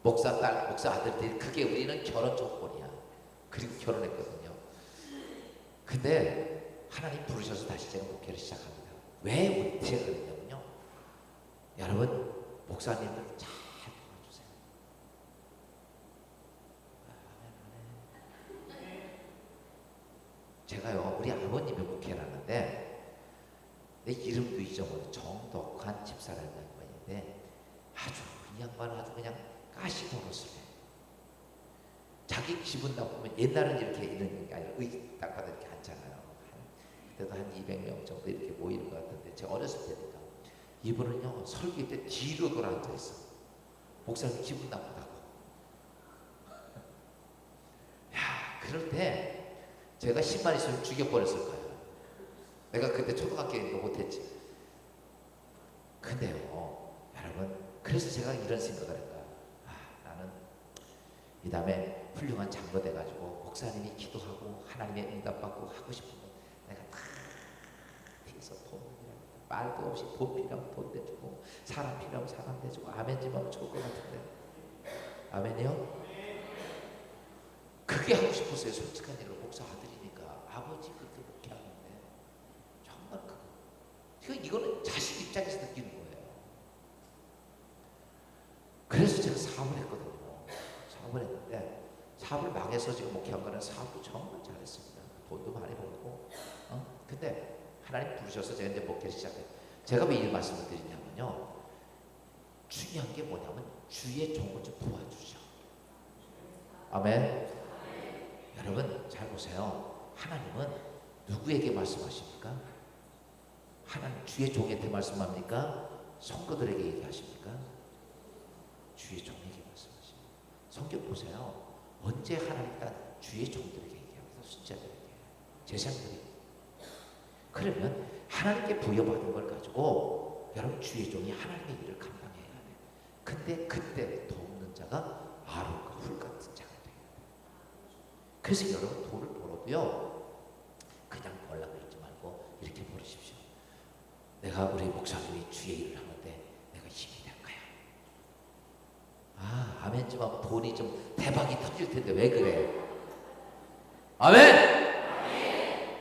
목사 딸, 목사 아들들이, 그게 우리는 결혼 조건이야. 그리고 결혼했거든요. 근데 하나님 부르셔서 다시 제가 목회를 시작합니다. 왜 제가 그랬냐면요, 여러분, 목사님들 잘 도와주세요. 제가요, 우리 아버님의 목회를 하는데 내 이름도 잊어버려. 정덕한 집사라는 양반인데 아주, 이 양반은 아주 그냥 가시 버릇을 해. 자기 기분 나쁘면, 옛날은 이렇게 있는 게 아니라 땅바닥에 이렇게 앉잖아요. 그때도 한 200명 정도 이렇게 모이는 것 같은데, 제가 어렸을 때니까 이분은요, 설교 때 뒤로 돌아 앉아 있어. 목사님 기분 나쁘다고. 야, 그럴 때 제가 10만 있으면 죽여버렸을 거예요. 내가 그때 초등학교니까 못했지. 근데요, 여러분, 그래서 제가 이런 생각을 했다. 아, 나는 이 다음에 훌륭한 장로 돼가지고 목사님이 기도하고 하나님의 응답받고 하고 싶은 거 내가 다 해서 돈, 말도 없이 돈 필요하면 돈 대주고, 사람 필요하면 사람 대주고, 아멘 좀 하면 좋을 것 같은데. 아멘이요? 그게 하고 싶었어요. 솔직한 일로. 목사 아들이니까 아버지 그렇게 목회하는데 정말 그거, 이거는 자식 입장에서 느끼는 거예요. 그래서 제가 사업을 했거든요. 사업을 했는데, 사업을 망해서 지금 목회한 거는 사업도 정말 잘했습니다. 돈도 많이 벌고. 근데 하나님 부르셔서 제가 이제 목회를 시작해요. 제가 왜 이 말씀을 드리냐면요, 중요한 게 뭐냐면 주의 종을 좀 도와주죠. 아멘. 여러분 잘 보세요. 하나님은 누구에게 말씀하십니까? 하나님 주의 종에게 말씀합니까? 성도들에게 얘기하십니까? 주의 종에게 말씀하십니다. 성경 보세요. 언제 하나님 딱 주의 종들에게 얘기합니다. 숫자들에게. 제사장들이. 그러면 하나님께 부여받은 걸 가지고 여러분 주의 종이 하나님의 일을 감당해야 돼. 근데 그때 돕는 자가 아론과 훌 같은 자가 돼요. 그래서 여러분 돈을 벌어도요 그냥 벌라고 그러지 말고 이렇게 벌으십시오. 내가 우리 목사님이 주의 일을 하는데 내가 힘이 될 거야. 아, 아멘 좀 하고 돈이 좀 대박이 터질 텐데 왜 그래? 아멘!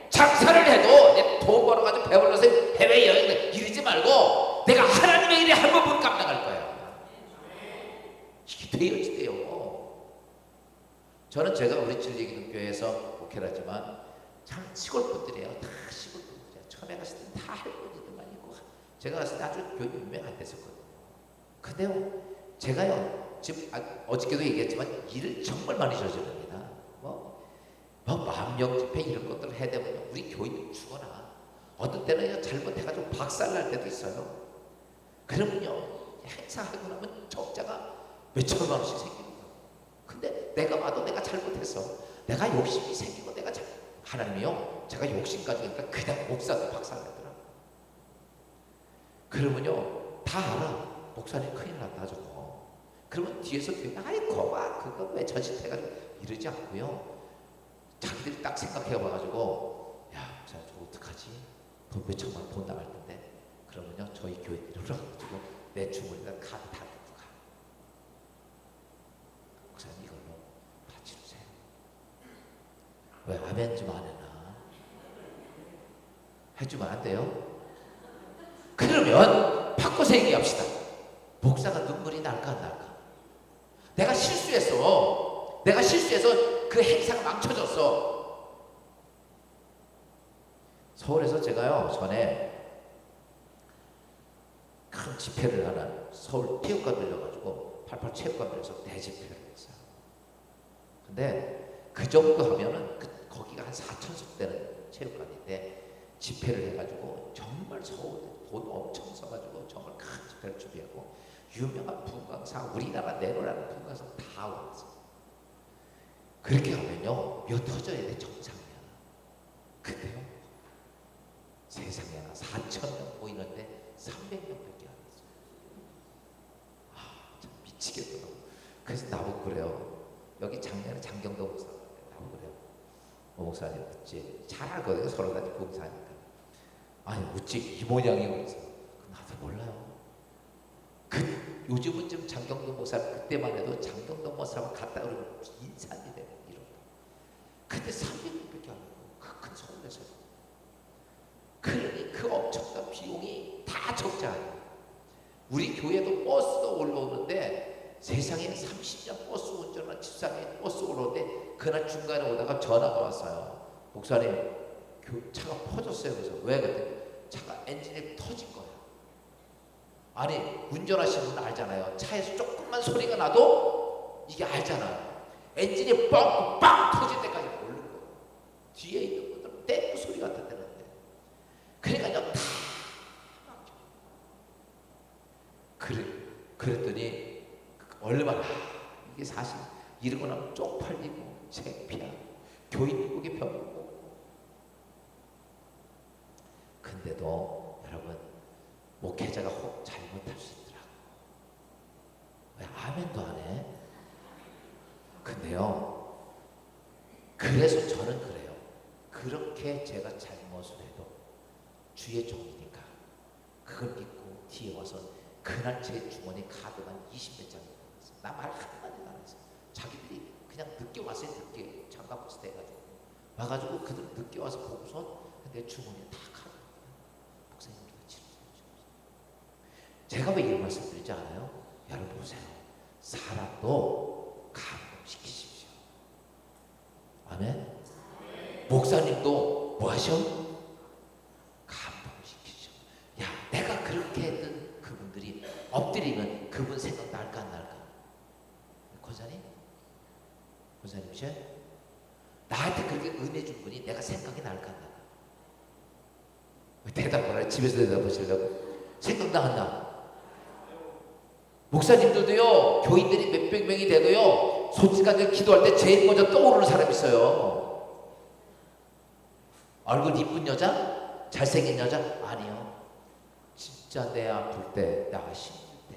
장사를 해도 내 돈 벌어가지고 배불러서 해외여행 이러지 말고 내가 하나님의 일에 한 번뿐 감당할 거야. 이게 돼야지 돼요. 저는 제가 우리 진리기독교에서 목회를 하지만 참 시골 분들이에요. 다 시골 분들이에요. 처음에 갔을 때는 다 할머니들만 있고 제가 갔을 때 아주 교회 유명 안 됐었거든요. 근데요 제가요 지금 어저께도 얘기했지만 일을 정말 많이 저지릅니다. 뭐 10,000명 집회 이런 것들을 해야 되면 우리 교인들 죽어나. 어떤 때는 잘못해가지고 박살날 때도 있어요. 그러면요 행사하고 나면 적자가 몇천만 원씩 생기는 거예요. 근데 내가 봐도 내가 잘못했어. 내가 욕심이 생기고 내가 하나님이요 제가 욕심 가지니까 그냥 목사도 박살내더라고요. 그러면요 다 알아. 목사님 큰일 났다 저거. 그러면 뒤에서 아이 거봐 그거 왜 저짓해가지고 이러지 않고요. 자기들이 딱 생각해봐가지고 야 목사님 저거 어떡하지? 돈 몇천만 원 돈 나갈 텐데 그러면요 저희 교인들을 가지고 내 주머니에다 카드 다 넣고 가. 목사님 이걸로 바치주세요. 왜 아멘 좀 안 해나? 해주면 안 돼요? 그러면 바꿔서 얘기합시다. 목사가 눈물이 날까 안 날까? 내가 실수해서 그 행사가 망쳐졌어. 서울에서 제가요 전에 큰 집회를 하는 서울 체육관 들려가지고 88 체육관에서 대집회를 했어요. 근데 그 정도 하면은 거기가 한 4,000석 되는 체육관인데 집회를 해가지고 정말 서울에 돈 엄청 써가지고 정말 큰 집회를 준비하고 유명한 분광사 우리나라 내로라는 분광사 다 왔어. 그렇게 하면요 몇 터져야 돼 정상이야. 근데요 세상에 4,000명 모이는데 300명밖에 안 됐어요. 아, 참 미치겠더라고. 그래서 나보고 그래요. 여기 작년에 장경도 목사 나보고 그래요. 목사님 어찌 잘 알거든요. 서로 같이 봉사하니까. 아니 어찌 이 모양이요? 그래서 나도 몰라요. 요즘은 좀 장경도 목사 그때만 해도 장경도 목사만 갔다 그러면 인산이 되고 이런. 근데 300명밖에 안 되고 그 큰 서울에서. 그러니 그 엄청난 비용이 다 적자예요. 우리 교회도 버스도 올라오는데 세상에 30년 버스 운전한 집사람이 버스 올라오는데 그날 중간에 오다가 전화가 왔어요. 목사님 차가 퍼졌어요. 그래서 왜 그랬더니 차가 엔진이 터진 거야. 아니 운전하시는 분은 알잖아요. 차에서 조금만 소리가 나도 이게 알잖아요. 엔진이 빵 터질 때까지 모르는 거예요. 뒤에 있는 분들은 떼고 소리 같은 데는 그러니까요 다 그랬더니 얼마나 이게 사실 이러고 나면 쪽팔리고 창피하고 교인 목에 병고. 근데도 여러분 목회자가 혹 잘못할 수 있더라고. 왜 아멘도 안 해? 근데요 그래서 저는 그래요. 그렇게 제가 잘못을 해도 주의 종이니까 그걸 믿고 뒤에 와서 그날 제 주머니 카드가 20몇 장이 들어갔어요. 나 말 한마디도 안 했어요. 자기들이 그냥 늦게 왔어요. 늦게 장갑 버스 돼가지고 와가지고 그들 늦게 와서 보고서 내 주머니에 다 카드 목사님 우리가 치료해 주세요. 제가 왜 이런 말씀 드리지 않아요? 여러분 보세요. 사람도 감동시키십시오. 아멘. 목사님도 뭐 하셔? 감동시키죠. 야, 내가 그렇게 했던 그분들이 엎드리면 그분 생각 날까 안 날까? 권사님? 권사님이셔? 나한테 그렇게 은혜 준 분이 내가 생각이 날까 안 날까? 대답을 해. 집에서 대답하시려고? 생각나 안 나? 목사님들도요, 교인들이 몇백 명이 돼도요, 솔직하게 기도할 때 제일 먼저 떠오르는 사람이 있어요. 얼굴 이쁜 여자? 잘생긴 여자? 아니요. 진짜 내 아플 때, 나 힘들 때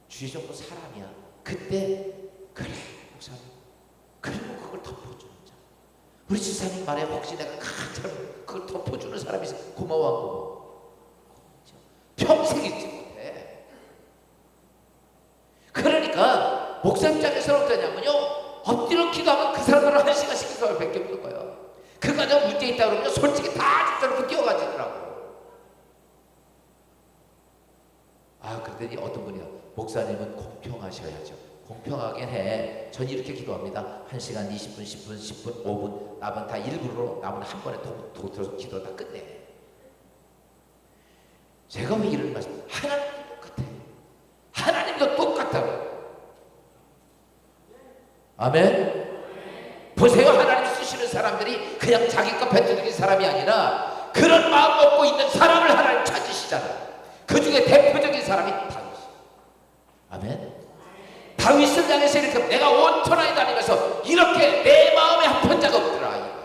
주의 정도 사람이야. 그때 그래 목사님, 그리고 그걸 덮어주는 자. 우리 지사님 말에 혹시 내가 가장 그걸 덮어주는 사람이 있어. 고마워. 평생 잊지 못해. 그러니까 목사 입장에서는 어떠냐면요, 엎드려 기도하면 그 사람들은 1시간씩 기도할 밖에 없는 거예요. 그 가정 문제 있다 그러면 솔직히 다 죽여놓고 뛰어가지더라고. 그랬더니 어떤 분이요, 목사님은 공평하셔야죠. 공평하게 해. 전 이렇게 기도합니다. 1시간, 20분, 10분, 10분, 5분, 남은 다 1분으로 남은 한 번에 도와서 기도 다 끝내. 제가 왜 이런 말씀? 하나님도 똑같아. 하나님도 똑같다고. 아멘. 보세요, 하나님 쓰시는 사람들이 그냥 자기 것 뱉어들인 사람이 아니라 그런 마음 먹고 있는 사람을 하나님 찾으시잖아요. 그 중에 대표적인 사람이 다윗. 아멘. 다윗을 향해서 이렇게 내가 온천하에 다니면서 이렇게 내 마음에 합한 자가 없더라.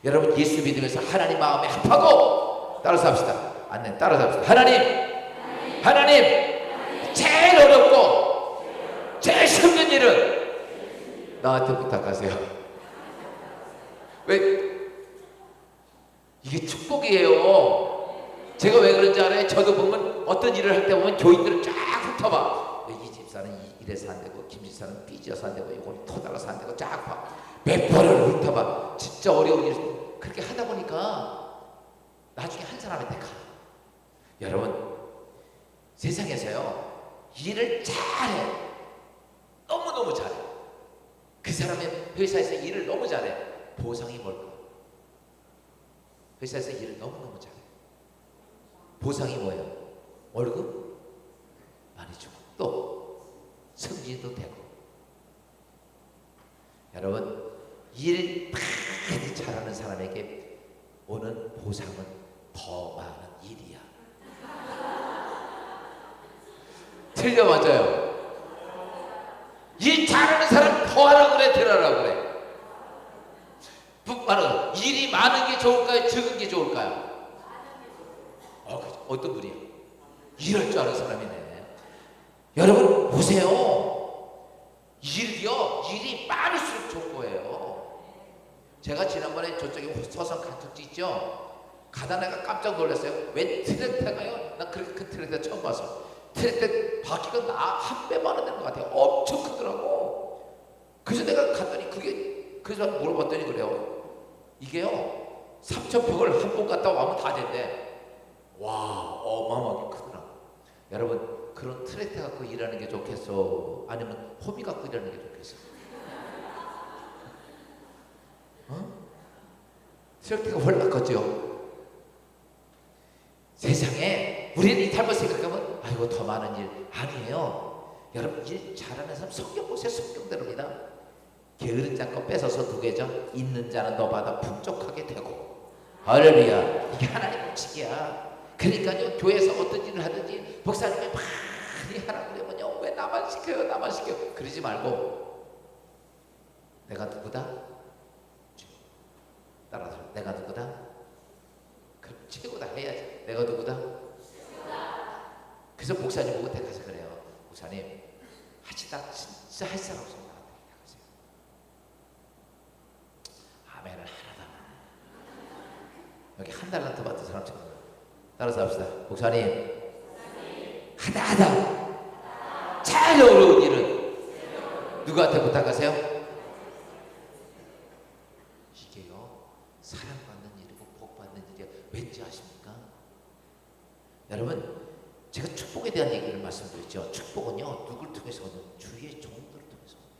여러분 예수 믿으면서 하나님 마음에 합하고 따라서 합시다. 안내 따라서 합시다. 하나님, 제일 어렵고 제일 힘든 일은 나한테 부탁하세요. 왜? 이게 축복이에요. 제가 왜 그런지 알아요? 저도 보면 어떤 일을 할 때 보면 교인들은 쫙 훑어봐. 이 집사는 이래서 안 되고, 김 집사는 삐져서 안 되고, 이건 토달아서 안 되고, 쫙 봐. 몇 번을 훑어봐. 진짜 어려운 일. 그렇게 하다 보니까 나중에 한 사람한테 가. 여러분, 세상에서요, 일을 잘해. 너무너무 잘해. 그 사람의 회사에서 일을 너무 잘해. 보상이 뭘까? 회사에서 일을 너무너무 잘해. 보상이 뭐예요? 월급 많이 주고 또 승진도 되고. 여러분, 일 많이 잘하는 사람에게 오는 보상은 더 많은 일이야. 틀려 맞아요. 일 잘하는 사람 더 하라고 그래, 덜 하라고 그래? 일이 많은 게 좋을까요? 적은 게 좋을까요? 어떤 분이요? 일할 줄 아는 사람이네. 여러분 보세요. 일이 많을수록 좋은 거예요. 제가 지난번에 저쪽에 서산 간척지 있죠? 가다 내가 깜짝 놀랐어요. 웬 트랙터가요? 나 그렇게 큰 트랙터 처음 봤어. 트랙터 바퀴가 나 한 배만 원 되는 것 같아요. 엄청 크더라고. 그래서 내가 갔더니 그래서 물어봤더니 그래요. 이게요, 3,000평을 한 번 갔다 오면 다 된대. 와, 어마어마하게 크더라. 여러분, 그런 트랙터 갖고 일하는 게 좋겠어? 아니면 호미 갖고 일하는 게 좋겠어? 트랙터가 훨씬 낫겠죠? 세상에 우리는 이 잘못 생각하면 아이고 더 많은 일. 아니에요. 여러분, 일 잘하는 사람 성경 보세요. 성경대로입니다. 게으른 자 거 뺏어서 누게죠? 있는 자는 너 받아 풍족하게 되고. 할렐루야. 이게 하나님 법칙이야. 그러니까요, 교회에서 어떤 일을 하든지 목사님이 많이 하라고 그러면요, 왜 나만 시켜요? 그러지 말고 내가 누구다? 따라서 내가 누구다? 그럼 최고다 해야지. 내가 누구다? 그래서 목사님 보고 택하서 그래요. 목사님, 하시다 진짜 할 사람 없으면 나한테 택하세요. 아멘은 하나도 안 하네. 여기 한 달란트 받은 사람처럼. 따라서 합시다. 목사님, 하다 제일 어려운 일은 누구한테 부탁하세요? 이게요, 사랑받는 일이고 복받는 일이야. 왠지 아십니까? 여러분, 제가 축복에 대한 얘기를 말씀드렸죠. 축복은요, 누굴 통해서 오는? 주위의 종들을 통해서 옵니다.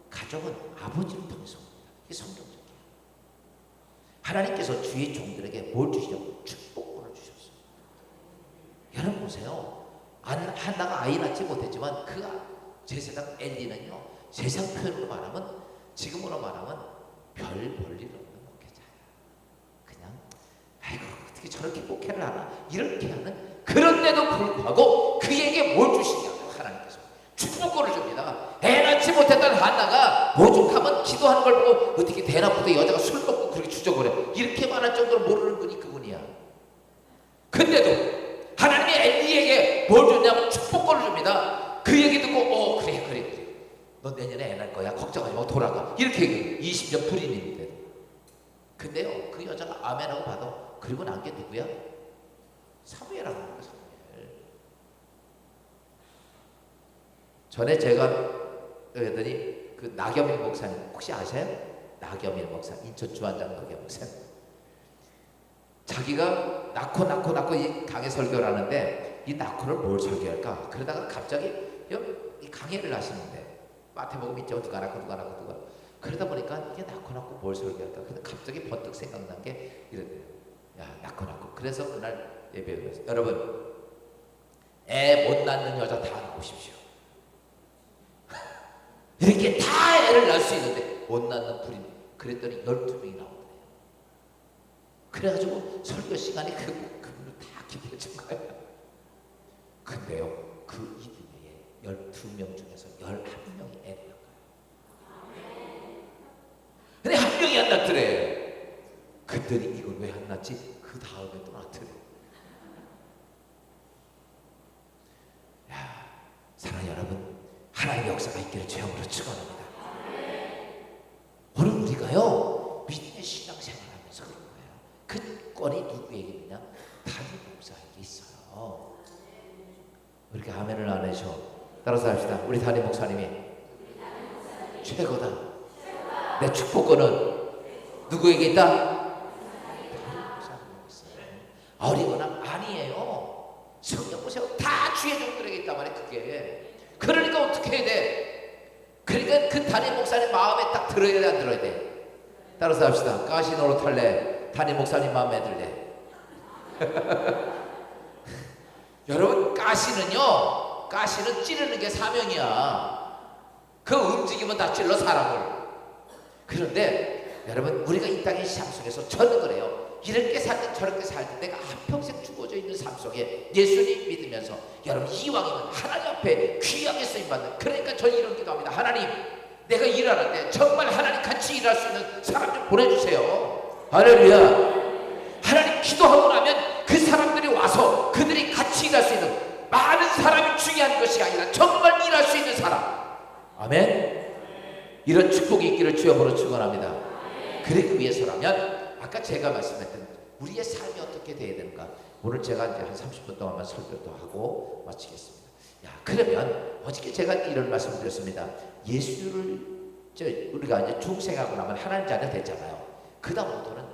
가족은 아버지를 통해서 옵니다. 이게 성경적이에요. 하나님께서 주의 종들에게 뭘 주시냐고? 축복권을 주셨어요. 여러분 보세요. 한나가 아이 낳지 못했지만 그 제사장 엘리는요, 세상 표현으로 말하면, 지금으로 말하면 별 볼일 없는 목회자야. 그냥 아이고 어떻게 저렇게 목회를 하나, 이렇게 하는. 그런데도 불구하고 그에게 뭘 주시냐고? 하나님께서 축복권을 줍니다. 애 낳지 못했던 한나가 오죽하면 기도하는 걸 보고 어떻게 대낮부터 여자가 술 먹고 그렇게 주저거려 이렇게 말할 정도로 모르는 분이 그분이야. 근데도 하나님이 엘리에게 뭘 줬냐면 축복권을 줍니다. 그 얘기 듣고 그래 너 내년에 애 낳을 거야 걱정하지 말고 돌아가 이렇게 얘기해. 20년 불임인데. 근데요 그 여자가 아멘하고 받아. 그리고 난 게 누구야? 사무엘이라는 거야. 사무엘. 전에 제가 그랬더니 그 나겸일 목사님 혹시 아세요? 나겸일 목사 인천 주안장 나겸 목사님. 자기가 낳고 이 강의 설교를 하는데 이 낳고를 뭘 설교할까? 그러다가 갑자기 이 강의를 하시는데 마태복음 있죠. 누가 낳고 그러다 보니까 이게 낳고 뭘 설교할까? 근데 갑자기 번뜩 생각난 게 이런데요. 야 낳고 그래서 그날 예배를 했어요. 여러분 애 못 낳는 여자 다 나오십시오. 이렇게 다 애를 낳을 수 있는데 못 낳는 불임. 그랬더니 12명이 나오더래요. 그래가지고 설교 시간에 그분을 다 기대해준 거예요. 근데요 그 이듬해에 12명 중에서 11명이 애를 낳아요. 근데 한 명이 안 낳더래. 그랬더니 이건 왜 안 낳지? 그 다음에 또 낳더래. 야, 사랑하는 여러분, 하나님의 역사가 있기를 죄함으로 축원합니다. 오늘 우리가요 믿음의 신앙생활하면서 그런 거예요. 그 권이 누구에게 있냐? 담임 목사에게 있어요. 이렇게 아멘을 안 해줘. 따라서 합시다. 우리 담임 목사님이 최고다. 내 축복권은 누구에게 있다? 어리거나 아니에요. 성령 보세요. 다 주의 종들에게 있단 말이에요. 그게. 그러니까 어떻게 해야 돼? 그러니까 그 담임 목사님 마음에 딱 들어야 돼, 안 들어야 돼? 따라서 합시다. 가시 노릇할래? 담임 목사님 마음에 들래? 여러분 가시는 찌르는 게 사명이야. 그 움직이면 다 찔러 사람을. 그런데 여러분 우리가 이 땅의 삶 속에서 저는 그래요. 이렇게 살든 저렇게 살든 내가 한평생 죽어져 있는 삶 속에 예수님 믿으면서 여러분 이왕이면 하나님 앞에 귀하게 쓰임받는. 그러니까 저는 이런 기도합니다. 하나님 내가 일하는데 정말 하나님 같이 일할 수 있는 사람 좀 보내주세요. 할렐루야. 하나님 기도하고 나면 그 사람들이 와서 그들이 같이 일할 수 있는 많은 사람이 중요한 것이 아니라 정말 일할 수 있는 사람. 아멘. 이런 축복이 있기를 주여 축원합니다. 그러기 위해서라면 아까 제가 말씀했던 우리의 삶이 어떻게 돼야 되는가. 오늘 제가 이제 한 30분 동안만 설교도 하고 마치겠습니다. 그러면 어저께 제가 이런 말씀을 드렸습니다. 예수를 우리가 이제 중생하고 나면 하나님 자녀 됐잖아요. 그 다음부터는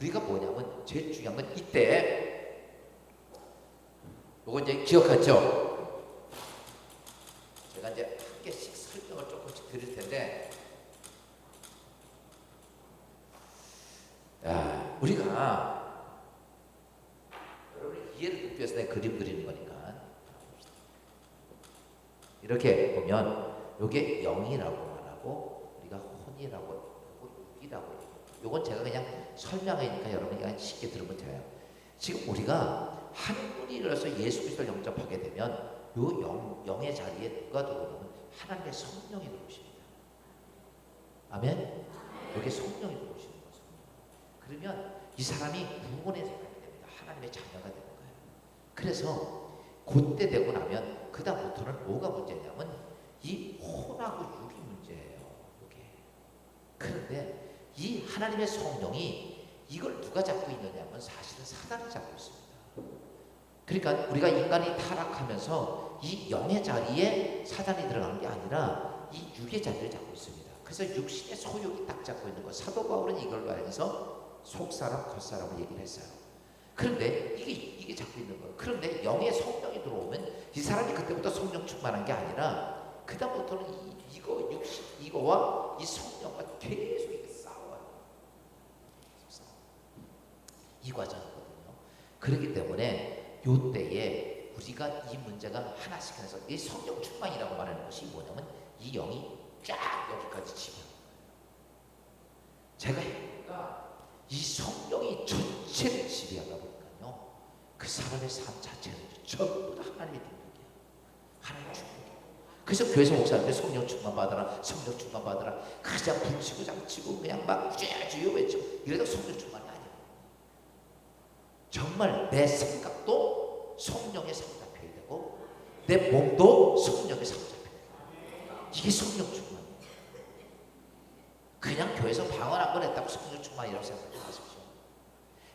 우리가 뭐냐면 제일 중요한 건 이때 이거 이제 기억하죠? 제가 이제 한 개씩 설명을 조금씩 드릴 텐데 우리가 여러분이 이해를 돕기 위해서 내가 그림 그리는 거니까 이렇게 보면 요게 영이라고 말하고 우리가 혼이라고 하고 육이라고 하고 요건 제가 그냥 설명하니까 여러분이 그냥 쉽게 들으면 돼요. 지금 우리가 한 분이 일어나서 예수 그리스도를 영접하게 되면 요 영의 자리에 누가 들어오냐면 하나님의 성령이 들어오십니다. 아멘? 여기 성령이 들어오시는 거죠. 그러면 이 사람이 구원의 사람이 됩니다. 하나님의 자녀가 되는 거예요. 그래서 그때 되고 나면 그 다음부터는 뭐가 문제냐면 이 혼하고 육이 문제예요. 이게. 그런데 이 하나님의 성령이 이걸 누가 잡고 있느냐면 사실은 사단이 잡고 있습니다. 그러니까 우리가 인간이 타락하면서 이 영의 자리에 사단이 들어가는 게 아니라 이 육의 자리를 잡고 있습니다. 그래서 육신의 소욕이 딱 잡고 있는 거. 사도 바울은 이걸 말해서 속사람, 겉사람을 얘기를 했어요. 그런데 이게 잡고 있는 거예요. 그런데 영의 성령이 들어오면 이 사람이 그때부터 성령 충만한 게 아니라 그 다음부터는 이거와 이 성령과 계속 이렇게 싸워요. 이 과정이거든요. 그렇기 때문에 요 때에 우리가 이 문제가 하나씩 해서 이 성령 충만이라고 말하는 것이 뭐냐면 이 영이 쫙 여기까지 지배하는 거예요. 제가 해보니까 이 성령이 전체를 지배하다 보니까요 그 사람의 삶 자체는 전부 다 하나님의 능력이에요. 하나님의 축복이에요. 그래서 교회에서 목사님들 성령 충만 받아라, 성령 충만 받아라. 그냥 불치고 장치고 그냥 막 쥐어쥐어 외쳐. 이래도 성령 충만이 아니야. 정말 내 생각도 성령의 사로잡혀야 되고 내 몸도 성령의 사로잡혀야 돼. 이게 성령 충만이에요. 그냥 교회에서 방언 한 번 했다고 성령 충만이라고 생각하지 마십시오.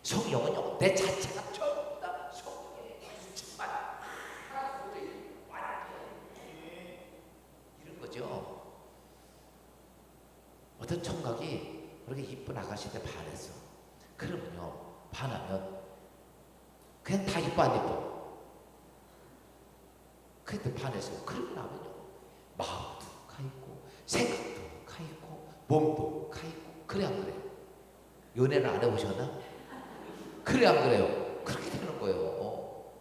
성령은요, 내 자체가 전부 다 성령의 충만. 이런 거죠. 어떤 청각이 그렇게 이쁜 아가씨한테 반했어. 그러면요, 반하면 그냥 다 이뻐 안 이뻐? 그때 반했어요. 그러고 나면요, 마음도 가 있고 생각도 가 있고 몸도 가 있고. 그래 안 그래요? 연애를 안 해보셨나? 그래 안 그래요? 그렇게 되는 거예요.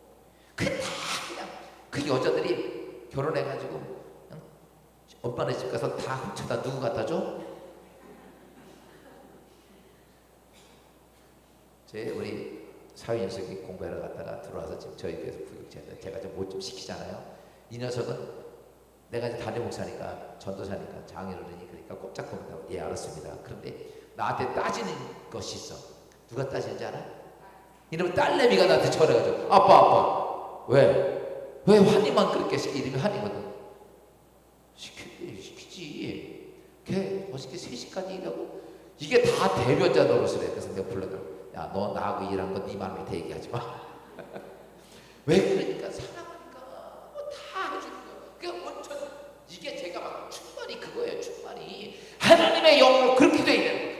그게 다 그냥 그 여자들이 결혼해가지고 그냥 엄마네 집 가서 다 훔쳐다 누구 갖다 줘? 우리 사회 녀석이 공부하러 갔다가 들어와서 지금 저희 교회에서 부육체인데 제가 좀 뭐 좀 시키잖아요. 이 녀석은 내가 이제 담임 목사니까 전도사니까 장인어른이 그러니까 꼼짝 못하고 예 알았습니다. 그런데 나한테 따지는 것이 있어. 누가 따지는지 알아? 이놈의 딸내미가 나한테 전화해가지고 아빠 왜 환희만 그렇게 시키? 이름이 환희거든. 시키지. 걔 어저께 3시까지 일하고 이게 다 대변자 노릇을 해. 그래서 내가 불러들어. 야, 너 나하고 일한 거 네 마음에 대 얘기하지 마. 왜 그러니까 사랑하니까 뭐 다 해주는 거야. 그러니까 원천 이게 제가 막 충만이 그거예요. 충만이 하나님의 영으로 그렇게 돼 있는 거예요.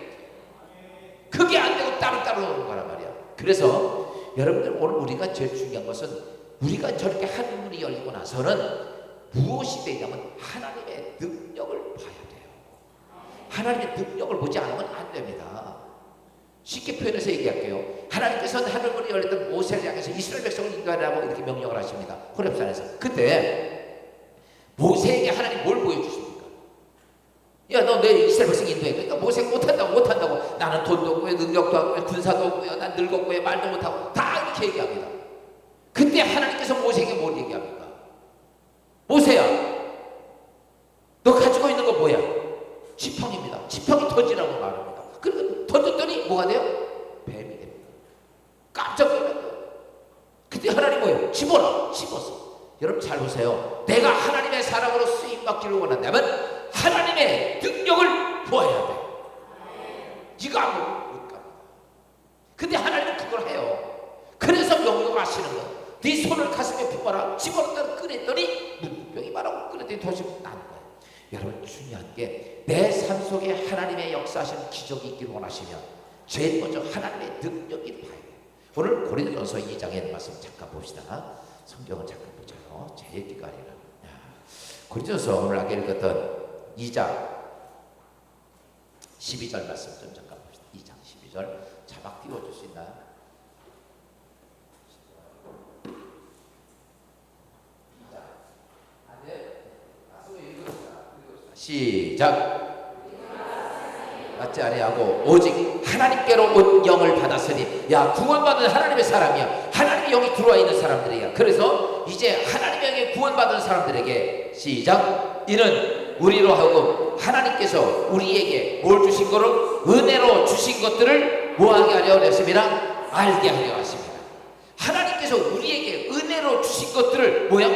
그게 안 되고 따로따로 노는 거란 말이야. 그래서 여러분들 오늘 우리가 제일 중요한 것은 우리가 저렇게 하늘문이 열리고 나서는 무엇이 되냐면 하나님의 능력을 봐야 돼요. 하나님의 능력을 보지 않으면 안 됩니다. 쉽게 표현해서 얘기할게요. 하나님께서는 하늘문이 열렸던 모세를 향해서 이스라엘 백성을 인도하라고 이렇게 명령을 하십니다. 호렙산에서. 그때 모세에게 하나님 뭘 보여주십니까? 야, 너 내 이스라엘 백성 인도해. 그러니까 모세가 못한다고. 나는 돈도 없고요, 능력도 없고요, 군사도 없고요, 난 늙었고요, 말도 못하고 다 이렇게 얘기합니다. 그때 하나님께서 모세에게 뭘 얘기합니까? 모세야, 너 가지고 있는 거 뭐야? 지팡이입니다. 지팡이 던지라고 말합니다. 그리고 던졌더니 뭐가 돼요? 뱀이 됩니다. 깜짝 놀랐어요. 그때 하나님 뭐예요? 집어라. 집었어. 여러분 잘 보세요. 내가 하나님의 사람으로 쓰임받기를 원한다면 하나님의 능력을 보아야 돼. 이거 안 보면 못 갑니다. 근데 하나님은 그걸 해요. 그래서 명령하시는 거예요. 네 손을 가슴에 품어라. 집어넣다 꺼냈더니 눈병이 말하고 꺼냈더니 도시 나는 거예요. 여러분 중요한 게 내 삶 속에 하나님의 역사하시는 기적이 있기를 원하시면 제일 먼저 하나님의 능력을 봐야 돼요. 오늘 고린도전서 2장의 말씀 잠깐 봅시다. 성경을 잠깐 보자요. 제 얘기가 아니라 고린도전서 오늘 아까 읽었던 2장 12절 말씀 좀 잠깐 봅시다. 2장 12절 자막 띄워줄 수 있나요? 시작. 맞지 아니하고 오직 하나님께로 온 영을 받았으니 야 구원받은 하나님의 사람이야. 하나님의 영이 들어와 있는 사람들이야. 그래서 이제 하나님의 영에 구원받은 사람들에게 시작. 이는 우리로 하여금 하나님께서 우리에게 뭘 주신 거를 은혜로 주신 것들을 뭐하게 하려 했습니다. 알게 하려 하십니다. 하나님께서 우리에게 은혜로 주신 것들을 뭐야?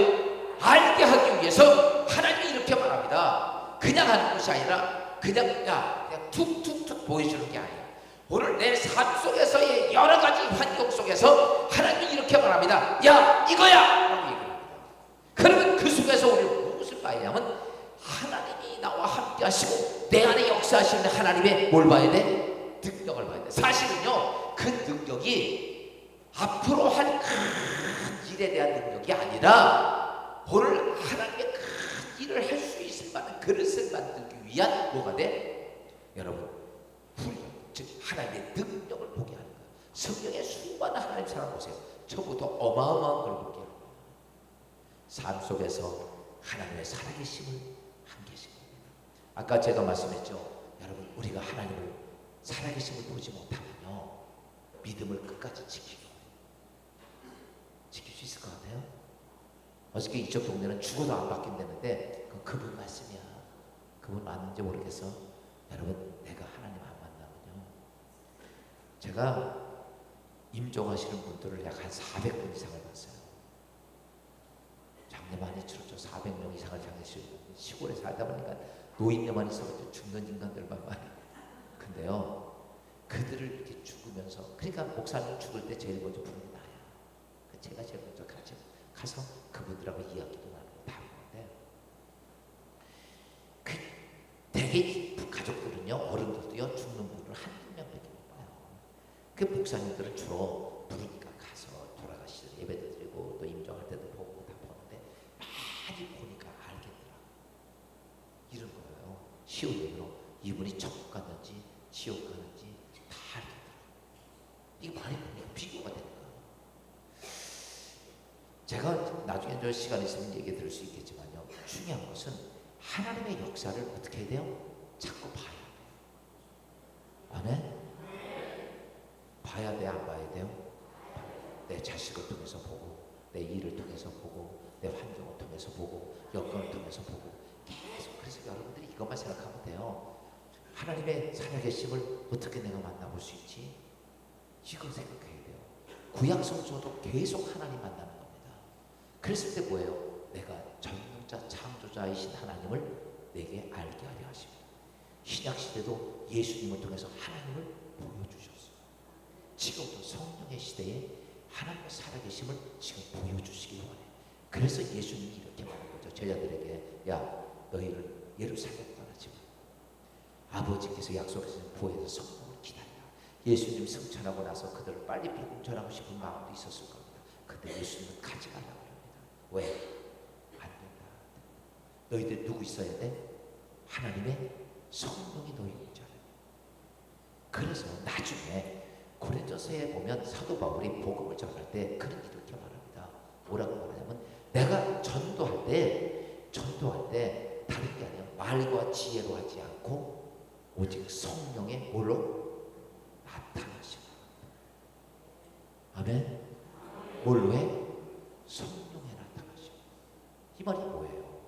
알게 하기 위해서 하나님이 이렇게 말합니다. 그냥 하는 것이 아니라 그냥 툭툭툭 보여주는 게 아니에요. 오늘 내 삶 속에서의 여러 가지 환경 속에서 하나님이 이렇게 말합니다. 야 이거야! 라고 얘기합니다. 그러면 그 속에서 우리는 무엇을 봐야냐면 하나님이 나와 함께 하시고 내 안에 역사하시는 하나님의 뭘 봐야 돼? 능력을 봐야 돼. 사실은요 그 능력이 앞으로 할 큰 일에 대한 능력이 아니라 오늘 하나님의 큰 일을 할 수 있을 만한 그릇을 만들기 위한 뭐가 돼? 여러분 훈련, 즉 하나님의 능력을 보게 하는 거예요. 성경의 수많은 하나님 사람 보세요. 처음부터 어마어마한 걸 보게 합니다. 삶 속에서 하나님의 살아계심을 한 계신 겁니다. 아까 제가 말씀했죠. 여러분 우리가 하나님을 살아계심을 보지 못하면요 믿음을 끝까지 지킬 수 있을 것 같아요? 어저께 이쪽 동네는 죽어도 안 바뀐다는데 그분 말씀이야. 그분 맞는지 모르겠어. 여러분, 내가 하나님 안 만나면요, 제가 임종하시는 분들을 약 한 400분 이상을 봤어요. 장례 많이 치렀죠. 400명 이상을 장례 치렀죠. 시골에 살다 보니까 노인네만 있어가지고 죽는 인간들만 많이. 근데요, 그들을 이렇게 죽으면서, 그러니까 목사님 죽을 때 제일 먼저 부르는 게 나야. 제가 제일 먼저 같이 가서 그분들하고 이야기도 나누고 다 하는데, 그 대개 가족들은요, 어른들도요, 죽는 분을 한두 명밖에 못 봐요. 그 목사님들은 주로 부르니까 가서 돌아가시는 예배도 드리고 또 임종할 때도 보고 다 보는데, 많이 보니까 알겠더라. 이런 거예요. 쉬운 얘기로 이분이 천국 갔는지 지옥 가는지 다 알겠더라. 이거 많이 보니까 비교가 되니까. 제가 나중에 저 시간 있으면 얘기 들을 수 있겠지만요, 중요한 것은 하나님의 역사를 어떻게 해야 돼요? 자꾸 봐야 돼요. 아멘? 봐야 돼, 안 봐야 돼요? 내 자식을 통해서 보고, 내 일을 통해서 보고, 내 환경을 통해서 보고, 여건을 통해서 보고, 계속. 그래서 여러분들이 이것만 생각하면 돼요. 하나님의 살아계심을 어떻게 내가 만나볼 수 있지? 이거 생각해야 돼요. 구약 성서도 계속 하나님 만나는 겁니다. 그랬을 때 뭐예요? 내가 전능자 창조자이신 하나님을 내게 알게 하려 하십니다. 신약 시대도 예수님을 통해서 하나님을 보여주셨어요. 지금도 성령의 시대에 하나님의 살아계심을 지금 보여주시기 원해. 그래서 예수님이 이렇게 말한 거죠. 제자들에게, 야, 너희를 예루살렘 떠나지 마. 아버지께서 약속하신 보혜사 성령을 기다려. 예수님 승천하고 나서 그들을 빨리 복음 전하고 싶은 마음도 있었을 겁니다. 근데 예수님은 가지 말라고 합니다. 왜? 안 된다. 너희들 누구 있어야 돼? 하나님의 성령이 너희 있잖아요. 그래서 나중에 고린도서에 보면 사도 바울이 복음을 전할 때 그는 이렇게 말합니다. 뭐라고 말하냐면, 내가 전도할 때 다른 게 아니라 말과 지혜로 하지 않고 오직 성령의 뭘로? 나타나시고. 아멘? 뭘로 해? 성령에 나타나시고. 이 말이 뭐예요?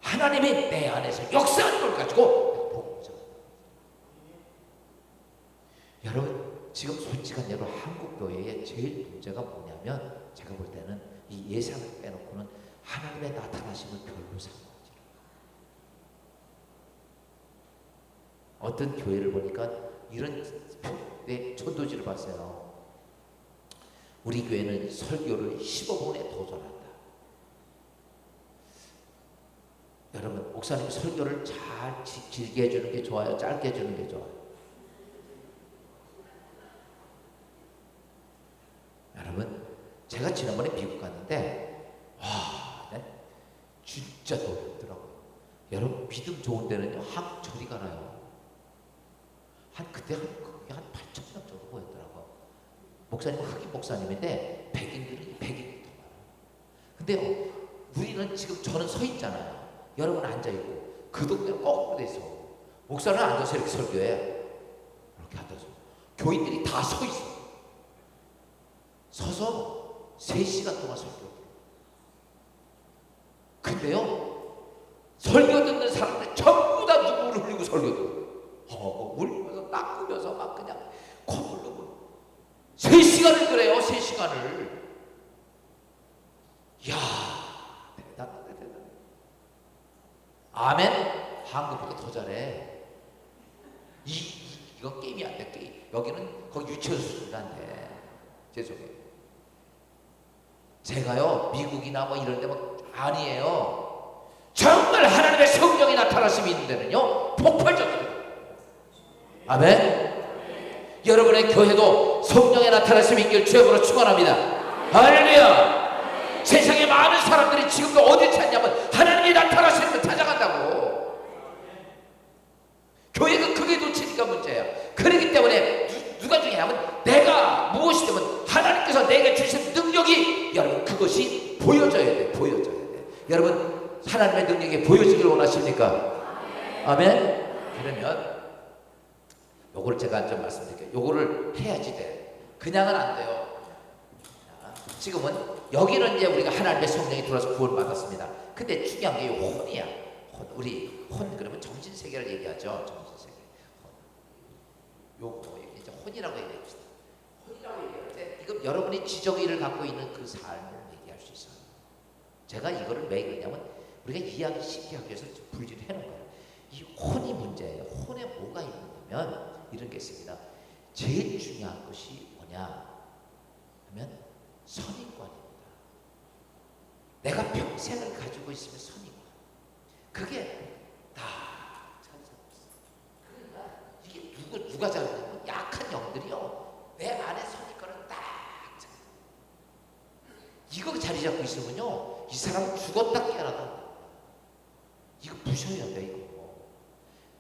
하나님이 내 안에서 역사하는 걸 가지고 복음을 전한다. 여러분, 지금 솔직한 예로 한국 교회의 제일 문제가 뭐냐면, 제가 볼 때는 이 예산을 빼놓고는 하나님의 나타나심을 별로 사모하지 않아요. 어떤 교회를 보니까 이런 전도지를 봤어요. 우리 교회는 설교를 15분에 도전한다. 여러분, 목사님 설교를 잘 길게 해주는 게 좋아요? 짧게 해주는 게 좋아요? 여러분, 제가 지난번에 미국 갔는데, 와, 진짜 놀랍더라고요. 여러분, 믿음 좋은 데는요, 한국 저리 가나요? 그때 한 8,000명 정도 보였더라고요. 목사님은 흑인 목사님인데, 백인들은 백인이 더 많아요. 근데요, 우리는 지금 저는 서 있잖아요. 여러분은 앉아있고, 그 동네는 거꾸로 돼 있어. 목사는 앉아서 이렇게 설교해. 이렇게 앉아서. 교인들이 다 서 있어. 서서 3시간 동안 설교. 근데요, 설교 듣는 사람들 전부 다 눈물을 흘리고 설교 들어. 울면서 닦으면서 막 그냥 콧물 흘리고. 3시간을 그래요, 3시간을. 이야, 대단하다, 대단해. 아멘? 한국보다 더 잘해. 이건 게임이 안 돼, 게임. 여기는 거기 유치원 수준도 안 돼. 죄송해요. 제가요, 미국이나 뭐 이런 데 뭐 아니에요. 정말 하나님의 성령이 나타나심이 있는 데는요, 폭발적입니다. 아멘? 여러분의 교회도 성령의 나타나심이 있길 주님으로 축원합니다. 할렐루야! 세상에 많은 사람들이 지금도 어디 찾냐면 하나님이 나타나시는 걸 찾아간다고. 교회가 크게 놓치니까 문제야. 그렇기 때문에 누가 중요하면 내가 무엇이 되면 하나님께서 내게 주신 능력이, 여러분, 그것이 보여져야 돼. 보여져야 돼. 여러분, 하나님의 능력이 보여지길 원하십니까? 아멘? 그러면 요거를 제가 좀 말씀드릴게요. 요거를 해야지 돼. 그냥은 안 돼요. 지금은 여기는 이제 우리가 하나님의 성령이 들어서 구원받았습니다. 근데 중요한 게 혼이야. 혼. 우리 혼 그러면 정신세계를 얘기하죠. 정신세계. 요거 이제 혼이라고 얘기합시다. 혼이라고 얘기할 때 이거 여러분이 지정의를 갖고 있는 그 삶을 얘기할 수 있어요. 제가 이거를 왜 그러냐면 우리가 이해하기 쉽게 하기 위해서 분리를 해놓은 거예요. 이 혼이 문제예요. 혼에 뭐가 있냐면 이런 게 있습니다. 제일 중요한 것이 뭐냐 하면 선입관입니다. 내가 평생을 가지고 있으면 선입관. 그게 다 찾아오고 있어요. 그러니까 이게 누가 잘하냐면 약한 영들이요. 내 안에 선입관을 딱 이거 자리 잡고 있으면요. 이 사람은 죽었다 깨어나다. 이거 부셔야 돼 이거.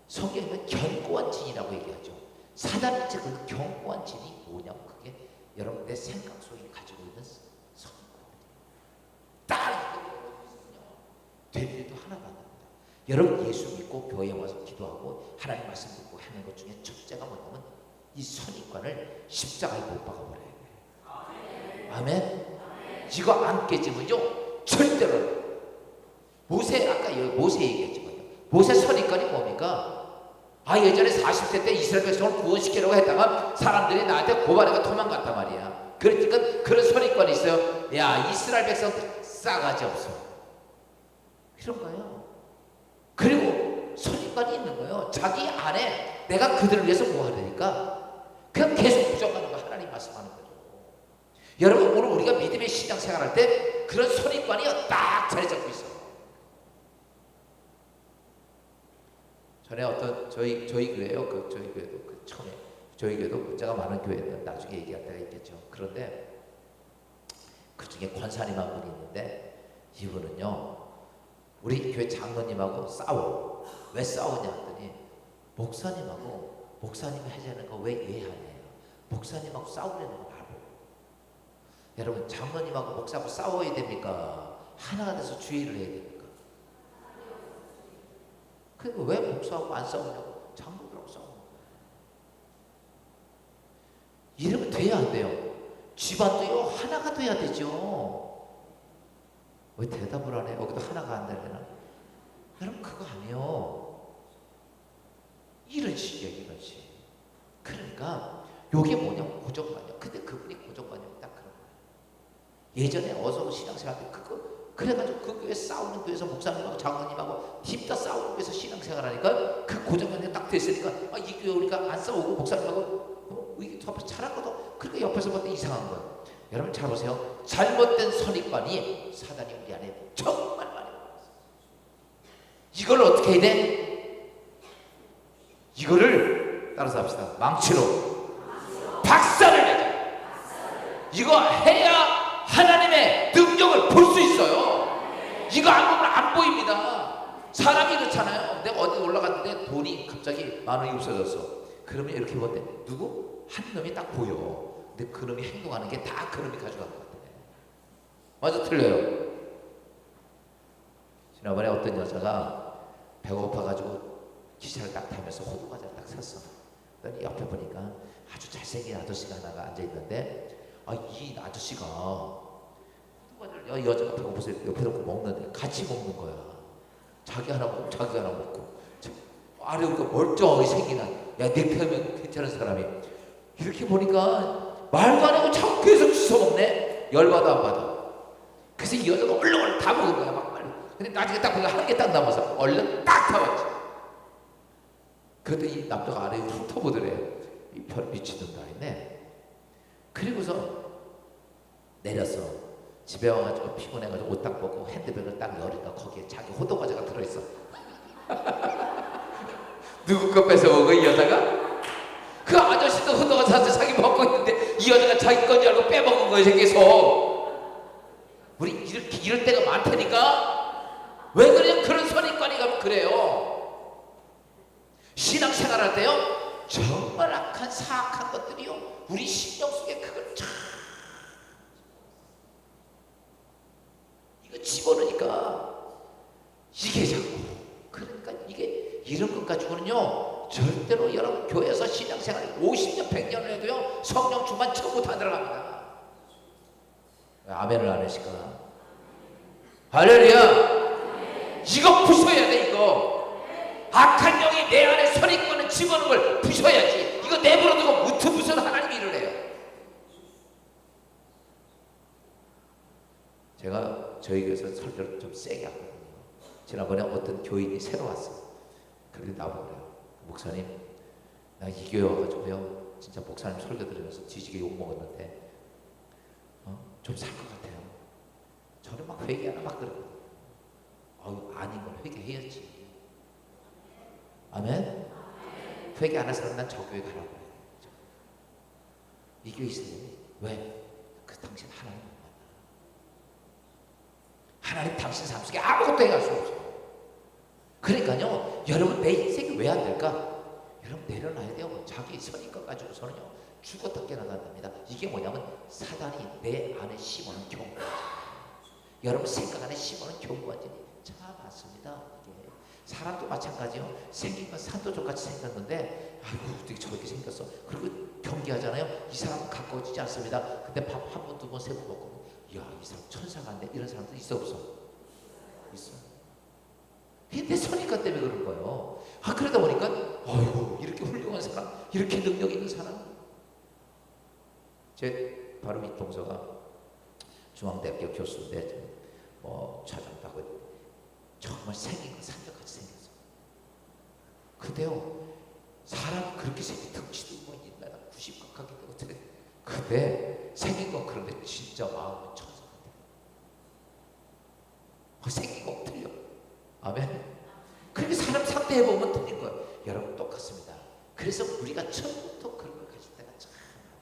성경에는 견고한 진이라고 얘기하죠. 사단이 즉 그 견고한 진이 뭐냐면 그게 여러분 내 생각 속에 가지고 있는 선입관이에요. 딱 이거 있으면요. 될 일도 하나가 안 납니다. 여러분 예수 믿고 교회에 와서 기도하고 하나님 말씀 듣고 하는 것 중에 첫째가 뭐냐면 이 선입관을 십자가에 못 박아버려야 돼요. 아멘. 이거 안 깨지면요 절대로 모세 아까 모세 얘기했지만요. 모세 선입관이 뭡니까? 예전에 40세 때 이스라엘 백성을 구원시키려고 했다가 사람들이 나한테 고발해가 도망갔단 말이야. 그러니까 그런 선입관이 있어요. 야 이스라엘 백성 싸가지 없어. 이런 거예요. 그리고 선입관이 있는 거예요. 자기 안에 내가 그들을 위해서 뭐 하려니까 그냥 계속 부정하는 거 하나님 말씀하는 거죠. 여러분 오늘 우리가 믿음의 신앙 생활할 때 그런 선입관이 딱 자리 잡고 있어. 전에 어떤 저희 교회요. 저희 교회도 처음에 저희 교회도 문제가 많은 교회는 나중에 얘기할 때가 있겠죠. 그런데 그 중에 권사님 한 분이 있는데 이분은요 우리 교회 장로님하고 싸워. 왜 싸우냐 했더니 목사님이 하자는 거 왜 이해하냐요. 목사님하고 싸우려는 거 바로. 여러분 장로님하고 목사하고 싸워야 됩니까? 하나가 돼서 주의를 해야 됩니까? 그러니까 왜 목사하고 안 싸우냐고. 장로들하고 싸우는 거예요. 이러면 돼야 안 돼요. 집안도요 하나가 돼야 되죠. 왜 대답을 안 해? 여기도 하나가 안 되려나? 여러분 그거 아니에요. 이런 식이에요. 이런 식. 그러니까 요게 뭐냐면 고정관념. 근데 그분이 고정관념이 딱 그런 거예요. 예전에 어서 신앙생활 때 그래가지고 그 교회 싸우는 교회에서 목사님하고 장로님하고 힘다 싸우는 교회에서 신앙생활하니까 그 고정관념이 딱 됐으니까 이 교회 우리가 안 싸우고 목사님하고 이게 잘하거든. 그러니까 옆에서 볼 때 이상한 거예요. 여러분 잘 보세요. 잘못된 선입관이 사단이 우리 안에 정말 많이 있어요. 이걸 어떻게 해야 돼? 이거를 따라서 합시다. 망치로 박살을 내자. 이거 해야 하나님의 능력을 볼 수 있어요. 이거 안 보면 안 보입니다. 사람이 그렇잖아요. 내가 어디 올라갔는데 돈이 갑자기 10,000원이 없어졌어. 그러면 이렇게 보는데 누구? 한 놈이 딱 보여. 근데 그 놈이 행동하는 게 다 그 놈이 가져간 것 같아. 맞아 틀려요? 지난번에 어떤 여자가 배고파가지고 기차를 딱 타면서 호두과자를 딱 샀어. 그랬더니 옆에 보니까 아주 잘생긴 아저씨가 하나가 앉아있는데 이 아저씨가 호두과자를 여자가 배고파서 옆에 놓고 먹는데 같이 먹는 거야. 자기 하나 먹고 자기 하나 먹고. 아래 우리가 멀쩡하게 생긴 내 편면 괜찮은 사람이 이렇게 보니까 말도 안 하고 자꾸 계속 주워 먹네. 열받아 안 받아. 그래서 이 여자가 얼른 다 먹은 거야 막 빨리. 근데 나중에 딱 보니까 한 개 딱 남아서 얼른 딱 타봤지. 그랬더니 이 남자가 아래에 훑어보더래. 이 별 미친놈 다 있네. 그리고서 내렸어. 집에 와가지고 피곤해가지고 옷 딱 벗고 핸드백을 딱 열으니까 거기에 자기 호두과자가 들어있어. 누구 거 뺏어 먹어 이 여자가? 그 아저씨도 호두과자 사서 자기 먹고 있는데 이 여자가 자기 건지 알고 빼먹은 거예요. 계속. 우리 이렇게 이럴 때가 많다니까. 왜 그래요? 그런 선입관이 가면 그래요. 신앙생활할 때요 정말 악한 사악한 것들이요 우리 심령 속에 그걸 참 이거 집어넣으니까 이게 자꾸 그러니까 이게 이런 것 가지고는요 절대로 여러분 교회에서 신앙생활 50년 100년을 해도요 성령 충만 처음부터 안 들어갑니다. 아멘을 안 하실까? 할렐루야! 이거 부숴야 돼, 이거. 악한 영이 내 안에 선입관을 집어넣은 걸 부숴야지. 이거 내버려두고 무트부서는 하나님이 일을 해요. 제가 저희 교회에서 설교를 좀 세게 하거든요. 지난번에 어떤 교인이 새로 왔어요. 그런데 나보고 그래요. 목사님, 나 이 교회 와가지고요, 진짜 목사님 설교 들으면서 뒤지게 욕먹었는데 좀 살 것 같아요. 저는 막 회개하나 막 그러거든요. 아닌 걸 회개해야지. 아멘? 회개 안 할 사람 난 저 교회 가라고 해요. 이 교회 있어요. 왜? 그 당신 하나님 못 만나. 하나님 당신 삶 속에 아무것도 해갈 수 없어요. 그러니까요, 여러분 내 인생이 왜 안 될까? 여러분 내려놔야 돼요. 자기 선입관 가지고서는요 죽었다 깨어난답니다. 이게 뭐냐면 사단이 내 안에 심어놓은 경고지. 여러분 생각 안에 심어놓은 경고한지 참 많습니다. 이게 사람도 마찬가지요. 생긴 건 산도족같이 생겼는데 아이고 어떻게 저렇게 생겼어. 그리고 경계하잖아요. 이 사람은 가까워지지 않습니다. 근데 밥 한 번, 두 번, 세 번 먹고 야, 이 사람 천사가 안 돼. 이런 사람도 있어 없어? 있어. 내 선입관 때문에 그런 거예요. 그러다 보니까 아이고 이렇게 훌륭한 사람, 이렇게 능력 있는 사람. 제 바로 밑동서가 중앙대학교 교수인데 차장도 하고 정말 생긴 건 산적같이 생겼어. 근데요 사람이 그렇게 생긴 덩치도 뭐 1m 90 가깝게 되고 근데 생긴 건 그런데 진짜 마음은 천사 같아. 생긴 건 틀려. 아멘. 그렇게 사람 상대해보면 틀린 거예요. 여러분 똑같습니다. 그래서 우리가 처음부터 그런 걸 가질 때가 참 많아요.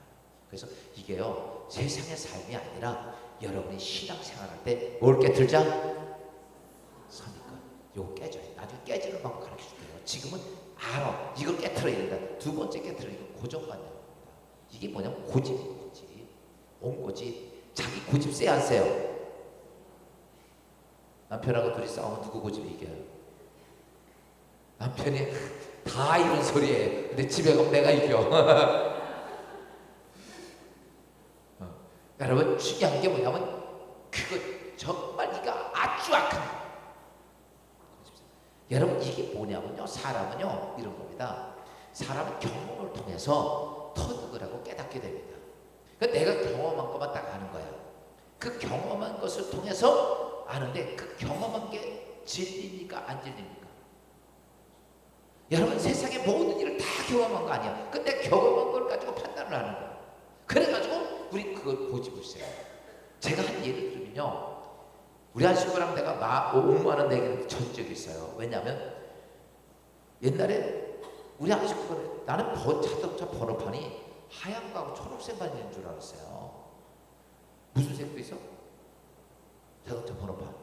그래서 이게요 세상의 삶이 아니라 여러분이 신앙생활할 때 뭘 깨틀자? 선입관. 요거 깨져요. 나중에 깨지는 방법 가르쳐 줄게요. 지금은 알아. 이걸 깨트려야 된다. 두 번째 깨트리는 건 고정관념입니다. 이게 뭐냐면 고집이에요. 고집. 옹고집. 자기 고집 세요 안 세요? 남편하고 둘이 싸우면 누구 고집이 이겨요? 남편이 다 이런 소리예요. 근데 집에 가면 내가 이겨. 여러분 중요한 게 뭐냐면 그거 정말 네가 아주 악한 거예요. 여러분 이게 뭐냐면요 사람은요 이런 겁니다. 사람은 경험을 통해서 터득을 하고 깨닫게 됩니다. 그러니까 내가 경험한 것만 딱 아는 거야. 그 경험한 것을 통해서 아는데 그 경험한 게 진리입니까 안 진리입니까? 여러분 세상의 모든 일을 다 경험한 거 아니야. 근데 경험한 걸 가지고 판단을 하는 거야. 그래가지고 우리 그걸 고집을 세요. 제가 한 예를 들면요. 우리 한 친구랑 내가 5만 원 내기는 전 적이 있어요. 왜냐하면 옛날에 우리 한 친구가 나는 자동차 번호판이 하얀 거하고 초록색만 있는 줄 알았어요. 무슨 색도 있어? 자동차 번호판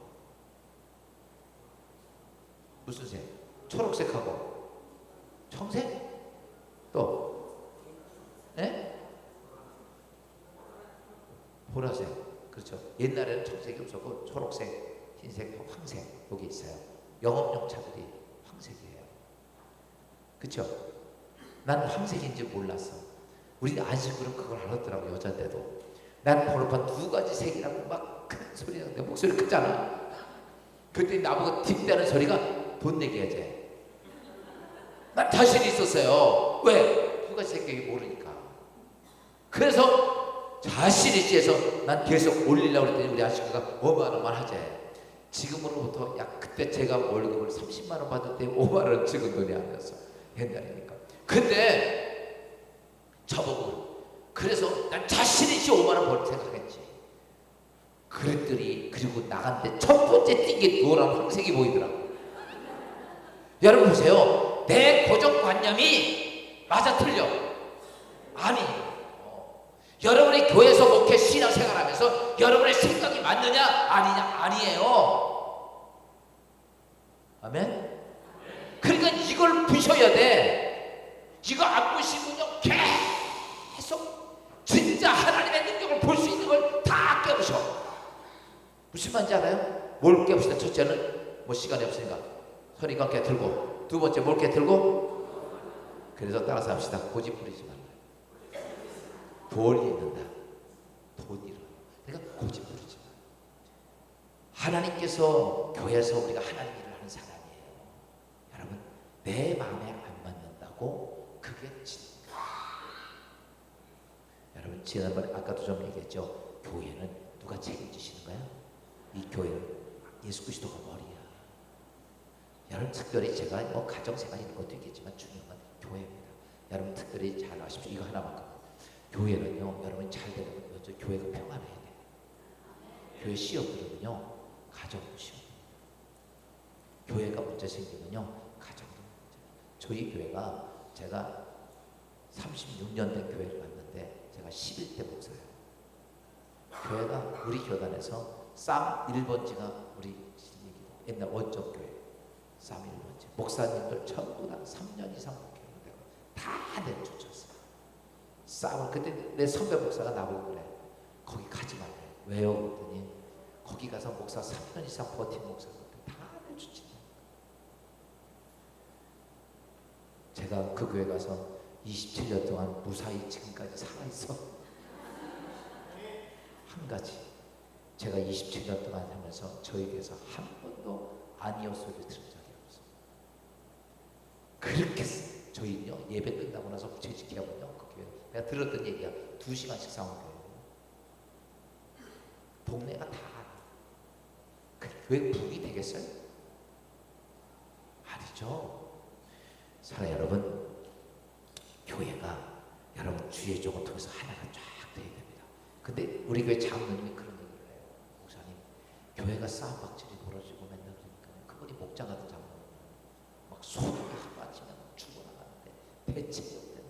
무슨 색? 초록색하고 청색? 또? 예? 보라색. 그렇죠. 옛날에는 청색이 없었고 초록색, 흰색, 황색 여기 있어요. 영업용 차들이 황색이에요. 그렇죠? 난 황색인지 몰랐어. 우리 안식구는 그걸 알았더라고. 여자인데도 난 번호판 두 가지 색이라고 막 큰 소리 나는데 목소리 크잖아. 그때 나보고 딥대는 소리가 돈 내기야지. 난 자신이 있었어요. 왜? 두 가지 색깔이 모르니까. 그래서 자신 있지 해서 난 계속 올리려고 그랬더니 우리 아저씨가 5만 원만 하재. 지금으로부터 그때 제가 월급을 30만 원 받을 때 5만 원 찍은 돈이 아니었어. 옛날이니까. 근데 저보고 그래서 난 자신 있지 5만 원 벌 생각했지. 그랬더니 그리고 나갔는데 첫 번째 띈 게 노란 황색이 보이더라고. 여러분 보세요. 내 고정관념이 맞아 틀려? 아니. 여러분이 교회에서 목회 신앙생활하면서 여러분의 생각이 맞느냐 아니냐 아니에요. 아멘. 그러니까 이걸 부셔야 돼. 이거 안 부시면요 계속 진짜 하나님의 능력을 볼 수 있는 걸 다 깨부셔. 무슨 말인지 알아요? 뭘 깨부시다. 첫째는 뭐 시간이 없으니까 선입관 깨틀고, 두 번째 뭘 깨틀고. 그래서 따라서 합시다. 고집 부리지 말라. 돌이 있는다. 돈 잃어. 그러니까 고집 부리지 하나님께서 교회에서 우리가 하나님 일을 하는 사람이에요. 여러분, 내 마음에 안 맞는다고 그게 진짜. 여러분, 지난번에 아까도 좀 얘기했죠. 교회는 누가 책임지시는 거야? 이 교회는 예수 그리스도가 머리야. 여러분, 특별히 제가 뭐 가정생활 이런 것도 있겠지만 중요한 건 교회입니다. 여러분, 특별히 잘 아십시오. 이거 하나만큼. 교회는요, 여러분 잘 되려면 먼저 교회가 평안해야 돼. 교회 시험들은요, 가정도 시험. 교회가 문제 생기면요, 가정도 문제. 저희 교회가 제가 36년 된 교회를 갔는데 제가 11대 목사예요. 교회가 우리 교단에서 쌈 1번지가 우리 옛날 원적 교회 쌈 1번지 목사님들 전부 다 3년 이상 목회하고 다 내쫓았어요. 쌈을 그때 내 선배 목사가 나보고 그래. 거기 가지 말래. 왜요? 그랬더니 거기 가서 목사 3년 이상 버틴 목사들 다 내쫓지. 제가 그 교회 가서 27년 동안 무사히 지금까지 살아있어. 한 가지, 제가 27년 동안 하면서 저희 교회에서 한 번도 아니요 소리를 들은 적이 없어요. 그렇게 저희는요, 예배 끝나고 나서 재직해보면요, 그 교회 내가 들었던 얘기야. 2시간씩 싸운 교회예요. 동네가 다 알아. 그 교회 북이 되겠어요? 아니죠. 사랑 여러분, 교회가 여러분 주의 종을 통해서 하나가 쫙 돼야 됩니다. 근데 우리 교회 장로님이 그런 얘기를 해요. 목사님, 교회가 싸움박질이 벌어지고 맨날 그러니까 그분이 목자 같은 장로님 막 소득이 빠지면 죽어나가는데 대책이 없대요.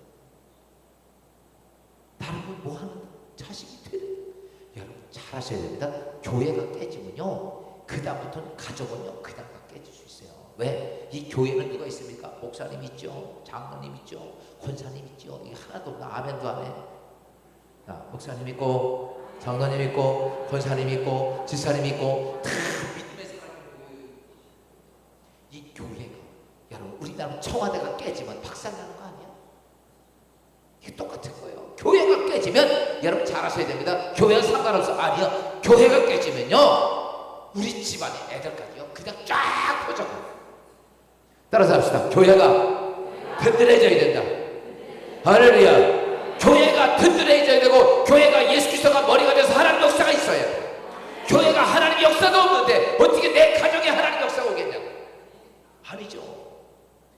다른 건 뭐 하는 자식이 되는. 여러분 잘 하셔야 됩니다. 교회가 깨지면요, 그 다음부터는 가족은요 그냥 다 깨질 수 있어요. 왜? 이 교회는 누가 있습니까? 목사님 있죠, 장로님 있죠, 권사님 있죠. 이게 하나도 없나? 아멘도 안 해. 자, 목사님 있고, 장로님 있고, 권사님 있고, 집사님 있고, 다 믿음의 사람이에요. 이 교회가, 여러분, 우리나라 청와대가 깨지면 박살나는 거 아니야? 이게 똑같은 거예요. 교회가 깨지면, 여러분 잘 아셔야 됩니다. 교회는 상관없어. 아니요. 교회가 깨지면요, 우리 집안의 애들까지요, 그냥 쫙 퍼져가요. 따라서 합시다. 교회가 든든해져야 된다. 할렐루야. 교회가 든든해져야 되고, 교회가 예수 그리스도가 머리가 돼서 하나님 역사가 있어야 돼. 교회가 하나님 역사도 없는데 어떻게 내 가정에 하나님 역사가 오겠냐고. 아니죠.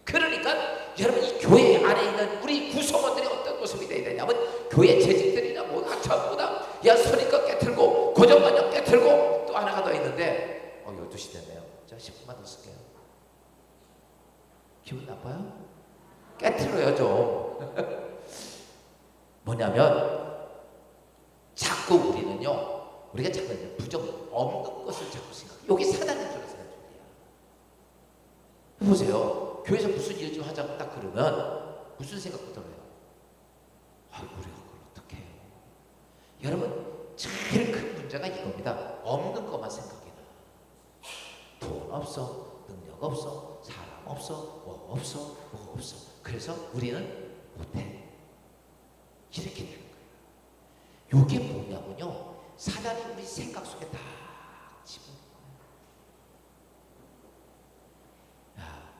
그러니까 여러분, 이 교회 안에 있는 우리 구성원들이 어떤 모습이 되어야 되냐면, 교회 재직들이나 뭐가 전부 다 야 선입견 깨틀고 고정관념 깨틀고, 또 하나가 더 있는데 12시 됐네요. 자, 10분만 더 쓸게요. 기분 나빠요? 깨트려요 좀. 뭐냐면 자꾸 우리는요, 우리가 자꾸 부정 없는 것을 자꾸 생각해. 여기 사단인 줄 알아서 보세요. 교회에서 무슨 일 좀 하자고 딱 그러면 무슨 생각부터 해요? 아이고, 우리가 그걸 어떻게 해요? 여러분, 제일 큰 문제가 이겁니다. 없는 것만 생각해요. 돈 없어, 능력 없어, 사람 없어, 뭐 없어, 뭐 없어. 그래서 우리는 못해. 이렇게 되는 거예요. 이게 뭐냐면요, 사단이 우리 생각 속에 다 집어넣는 거예요. 야,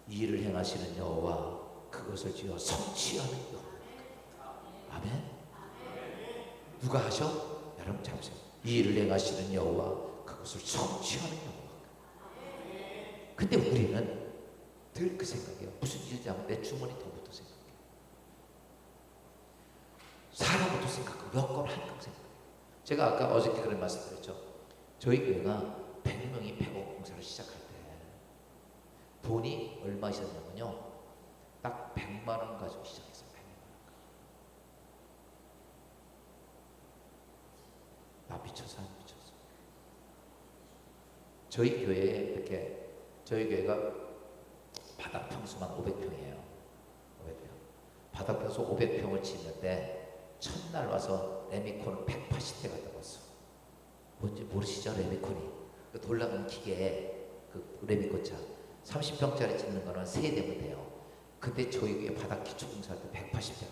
이 일을 행하시는 여호와 그것을 지어 성취하는 여호와. 아멘. 누가 하셔? 여러분 잘 보세요. 이 일을 행하시는 여호와 그것을 성취하는 여호와. 근데 우리는 늘 그 생각이에요. 무슨 일이지 하면 내 주머니 돈부터 생각해요. 사람부터 생각하고 여건 한금 생각해요. 제가 아까 어저께 그런 말씀드렸죠. 저희 교회가 100명이 100억 공사를 시작할 때 돈이 얼마 있었냐면요, 딱 100만 원 가지고 시작했어요. 100만 원. 나 미쳤어, 안 미쳤어. 저희 교회에 이렇게, 저희 교회가 바닥 평수만 500평이에요. 500평. 바닥 평수 500평을 짓는데 첫날 와서 레미콘을 180대 갖다 놨어. 뭔지 모르시죠? 레미콘이 그 돌아가는 기계에 그 레미콘차 30평짜리 짓는 거는 3대면 돼요. 근데 저희 교회 바닥 기초공사할 때 180대.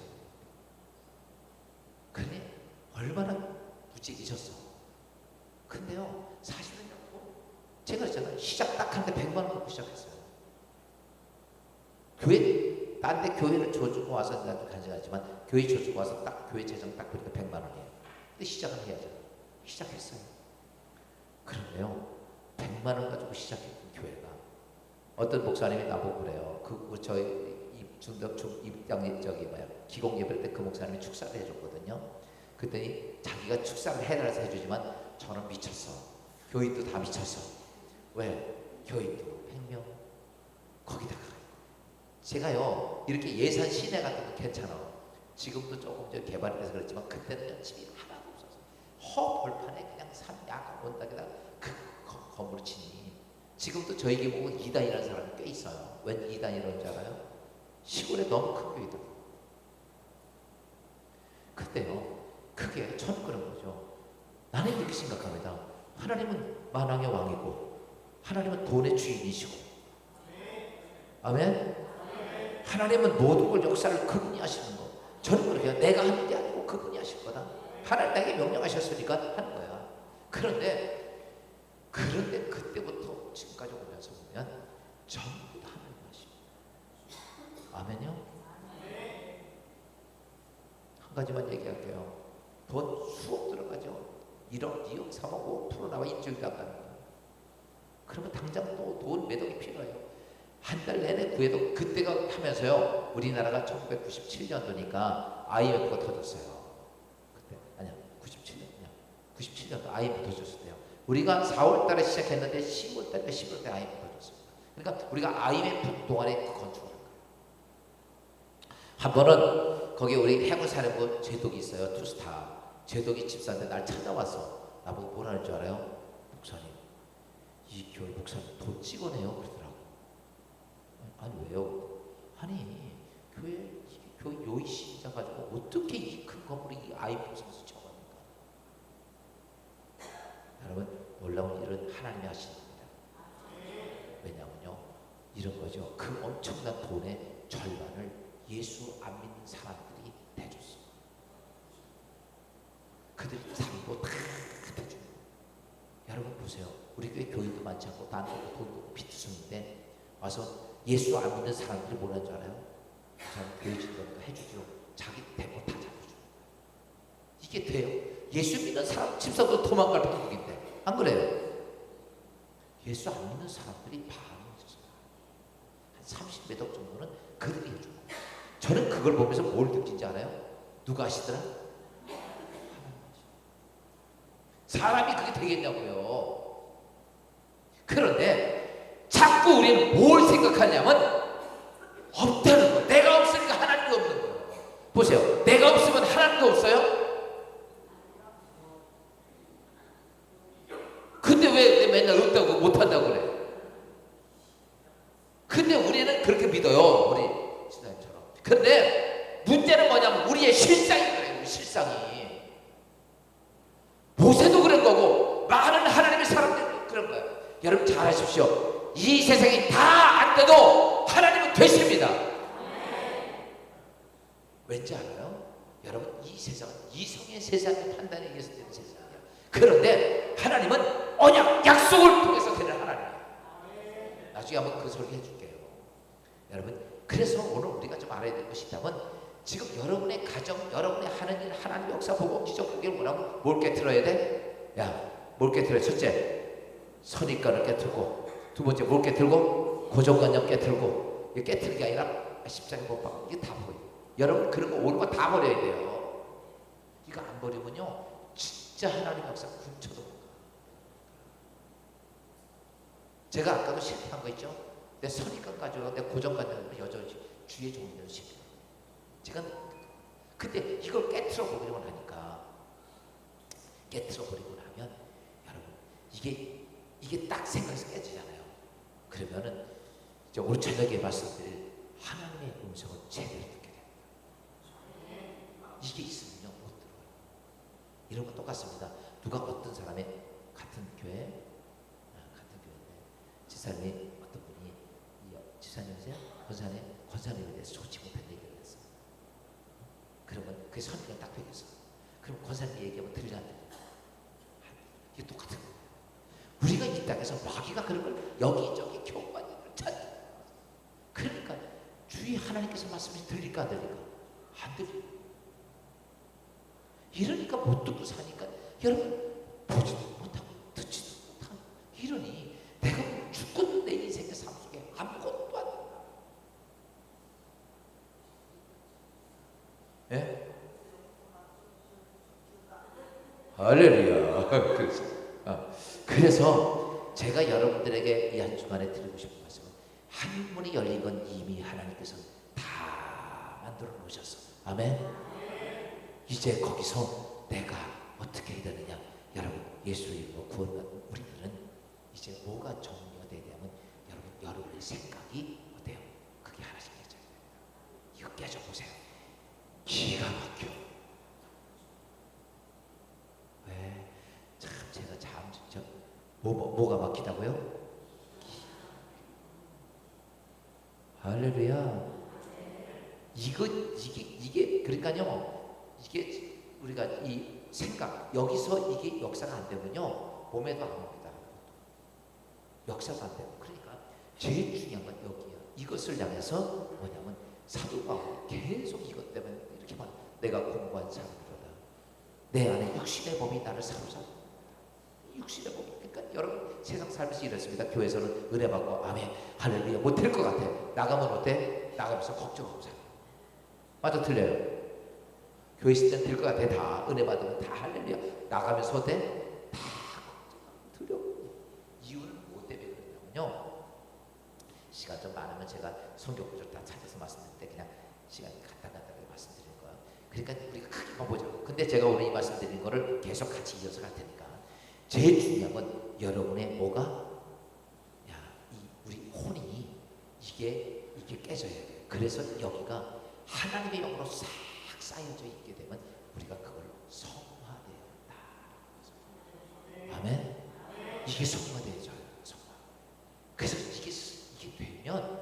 그래 얼마나 무책이셨어. 근데요, 사실은요, 제가 그랬잖아요. 시작 딱 하는데 100만 원 갖고 시작했어요. 교회, 딴 데 교회를 줘주고 와서 나도 간증하지만 교회 줘주고 와서 딱 교회 재정 딱 보니까 100만 원이에요. 근데 시작은 해야죠. 시작했어요. 그런데요, 100만 원 가지고 시작했던 교회가 어떤 목사님이 나보고 그래요. 저희 기공 예배 때 그 목사님이 축사를 해줬거든요. 그랬더니 자기가 축사를 해달라서 해주지만 저는 미쳤어. 교인도 다 미쳤어. 왜? 교인도 100명 거기다가 제가요 이렇게 예산 시내 같은 거 괜찮아. 지금도 조금 개발이 돼서 그렇지만 그때는 집이 하나도 없어서 허벌판에 그냥 산 야간 원닥에다 그 건물을 치니 지금도 저희 게 보고 이단이라는 사람이 꽤 있어요. 웬 이단이라는 줄 알아요? 시골에 너무 큰 교회다. 그때요 그게 저는 그런 거죠. 나는 이렇게 생각합니다. 하나님은 만왕의 왕이고 하나님은 돈의 주인이시고 아멘. 하나님은 모든 걸 역사를 그분이 하시는 거. 저는 그렇게 내가 하는 게 아니고 그분이 하실 거다. 하나님 나에게 명령하셨으니까 하는 거야. 그런데 그때부터 지금까지 오면서 보면 전부 다 하나님 하십니다. 아멘요? 한 가지만 얘기할게요. 돈 수억 들어가죠. 1억, 2억, 3억, 5% 나와 일주일도 안 가는 거예요. 그러면 당장 또 돈 몇 억이 필요해요. 한 달 내내 구해도 그때가 하면서요. 우리나라가 1997년도니까 IMF가 터졌어요. 그때 아니야 97년도 IMF 터졌을 때요. 우리가 4월 달에 시작했는데 10월 달에 11월 달에 IMF 터졌습니다. 그러니까 우리가 IMF 동안에 그 건축을 한 거예요. 한 번은 거기 우리 해군사령부 제독이 있어요. 투스타. 제독이 집사인데 날 찾아와서 나보고 뭐라는 줄 알아요? 목사님, 이 교회 목사님 돈 찍어내요 그러더라고. 아니 왜요? 아니 교회 요이 시작 가지고 어떻게 이 큰 건물이 이 IMF에서 쳐갑니까? 여러분 놀라운 일은 하나님이 하시는 겁니다. 왜냐면요 이런 거죠. 그 엄청난 돈의 절반을 예수 안 믿는 사람들이 대줬어. 그들이 삶도 다 대주는 거예요. 여러분 보세요. 우리 교회 교인도 많지 않고 나는 돈도 없고 비투성인데 와서 예수 안 믿는 사람들이 뭐라는 줄 알아요? 저는 교회 진도니까 해주죠. 자기 대고 다 잡아줘요. 이게 돼요? 예수 믿는 사람 집사도 도망갈 방법인데 안 그래요? 예수 안 믿는 사람들이 반응이 있었어요. 한 30몇 억 정도는 그들이 해주고 저는 그걸 보면서 뭘 느낀지 알아요? 누가 하시더라? 사람이 그게 되겠냐고요. 그런데 자꾸 우리는 뭘 생각하냐면 없다는 거. 내가 없으니까 하나님도 없는 거예요. 보세요. 내가 없으면 하나님도 없어요? 근데 왜 맨날 없다고 못한다고 그래? 근데 우리는 그렇게 믿어요. 우리 신사님처럼. 근데 문제는 뭐냐면 우리의 실상이 그래요. 우리 실상이. 모세도 그런 거고 많은 하나님의 사람들이 그런 거예요. 여러분 잘 아십시오. 이 세상이 다 안 돼도 하나님은 되십니다. 왠지 알아요? 여러분 이 세상은 이성의 세상의 판단에 의해서 되는 세상이에요. 그런데 하나님은 언약 약속을 통해서 되는 하나님이에요. 나중에 한번 그 소리 해줄게요. 여러분 그래서 오늘 우리가 좀 알아야 될 것이 있다면 지금 여러분의 가정, 여러분의 하는 일, 하나님의 역사 보고 기적 보기를 원하면 뭘 깨트려야 돼? 야, 뭘 깨트려? 첫째, 선입관을 깨트리고 두 번째 뭘 깨트리고? 고정관념 깨트리고 이게 깨트리는 게 아니라 십자가 못 박고 이게 다 버려. 여러분 그런 거 오는 거 다 버려야 돼요. 이거 안 버리면요 진짜 하나님 역사 훔쳐도 못 가. 제가 아까도 실패한 거 있죠? 내 선입관 가지고 내 고정관념을 여전히 주의 종이대로 실패. 제가 근데 이걸 깨트려 버리고 나니까 깨트려 버리고 나면 여러분 이게 딱 생각해서 깨지잖아요. 그러면은 이제 오늘 저녁에 말씀드릴 하나님의 음성을 제대로 듣게 됩니다. 이게 있으면요 못 들어요. 이런 건 똑같습니다. 누가 어떤 사람의 같은 교회인데 지사님이 어떤 분이 지사님이세요? 권사님에 대해서 좋지 못한 얘기를 했어요. 그러면 그 선의가 딱 배겼어. 그럼 권사님이 얘기하면 들려 안 들려? 이게 똑같은 거예요. 우리가 이 땅에서 마귀가 그런 걸 여기저기 교만을 찾. 그러니까 주의 하나님께서 말씀이 들릴까 안 들릴까? 안 들려. 이러니까 못 듣고 사니까 여러분 보지도 못하고 듣지도 못하고 이러니 내가 죽고도 내 인생의 삶 속에 아무것도 안 된다. 예? 할렐루야. 그래서 제가 여러분들에게 이 한 주간에 드리고 싶은 말씀은 한 문이 열린 건 이미 하나님께서 다 만들어 놓으셨어. 아멘. 이제 거기서 내가 어떻게 해야 되느냐. 여러분 예수 이름으로 구원받은 우리들은 이제 뭐가 정리가 되냐면 여러분의 생각이 어때요? 그게 하나씩 깨져야 됩니다. 이거 깨져보세요. 기가 막혀. 왜? 참 제가 참 진짜 뭐가 막히다고요? 할렐루야. 이게 그러니까요. 이게 우리가 이 생각 여기서 이게 역사가 안 되면요 몸에도 안 옵니다. 역사가 안 되고 그러니까 제일 중요한 건 여기야. 이것을 향해서 뭐냐면 사도 바울이 계속 이것 때문에 이렇게 말. 내가 공부한 사람이로다. 내 안에 육신의 몸이 나를 사로잡고. 육신의 몸이. 그러니까 여러분 세상 살면서 이랬습니다. 교회에서는 은혜 받고 아멘 할렐루야 못될 것 같아. 나가면 어때? 나가면서 걱정하고 살아. 맞아 틀려요? 교회 있을 땐 될 것 같아. 다 은혜 받으면 다 할렐루야. 나가면서 어때? 다 걱정하고 두려워. 이유는 뭐 때문에 그러냐면요. 시간 좀 많으면 제가 성경 구절 다 찾아서 말씀드릴 때 그냥 시간이 간단하게 말씀드리는 거야. 그러니까 우리가 크게만 보자고. 근데 제가 오늘 이 말씀드린 거를 계속 같이 이어서 갈 테니까 제일 중요한 건 여러분의 뭐가? 우리 혼이 이게 깨져야 돼. 그래서 여기가 하나님의 영으로 싹 쌓여져 있게 되면 우리가 그걸 성화돼야 한다. 아멘. 이게 성화돼야죠. 성화. 그래서 이게 되면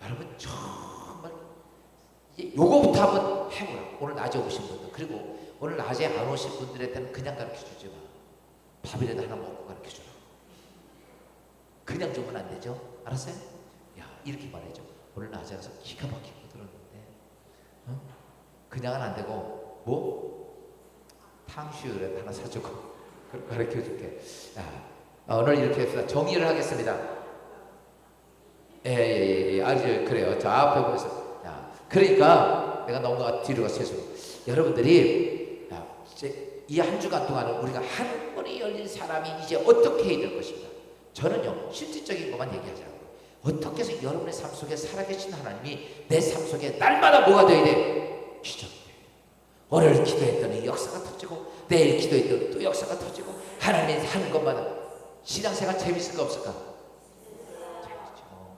여러분 정말 요거부터 한번 해보라. 오늘 낮에 오신 분들 그리고 오늘 낮에 안 오신 분들한테는 그냥 가르쳐주지 마. 밥이라도 하나 먹고 가르쳐주라. 그냥 주면 안 되죠? 알았어요? 야 이렇게 말해줘. 오늘 낮에 가서 기가 막히게 들었는데 그냥은 안 되고 뭐? 탕수육을 하나 사주고 가르쳐줄게. 오늘 이렇게 해서 정리를 하겠습니다. 예. 아주 그래요. 저 앞에 보면서 그러니까 내가 너무 뒤로 가서 여러분들이 이제 이 한 주간 동안은 우리가 한 문이 열린 사람이 이제 어떻게 해야 될 것인가. 저는요 실질적인 것만 얘기하자고. 어떻게 해서 여러분의 삶 속에 살아계신 하나님이 내 삶 속에 날마다 뭐가 돼야 돼? 기적이 돼. 오늘 기도했더니 역사가 터지고 내일 기도했더니 또 역사가 터지고 하나님이 하는 것마다 신앙생활 재밌을까 없을까? 재밌죠.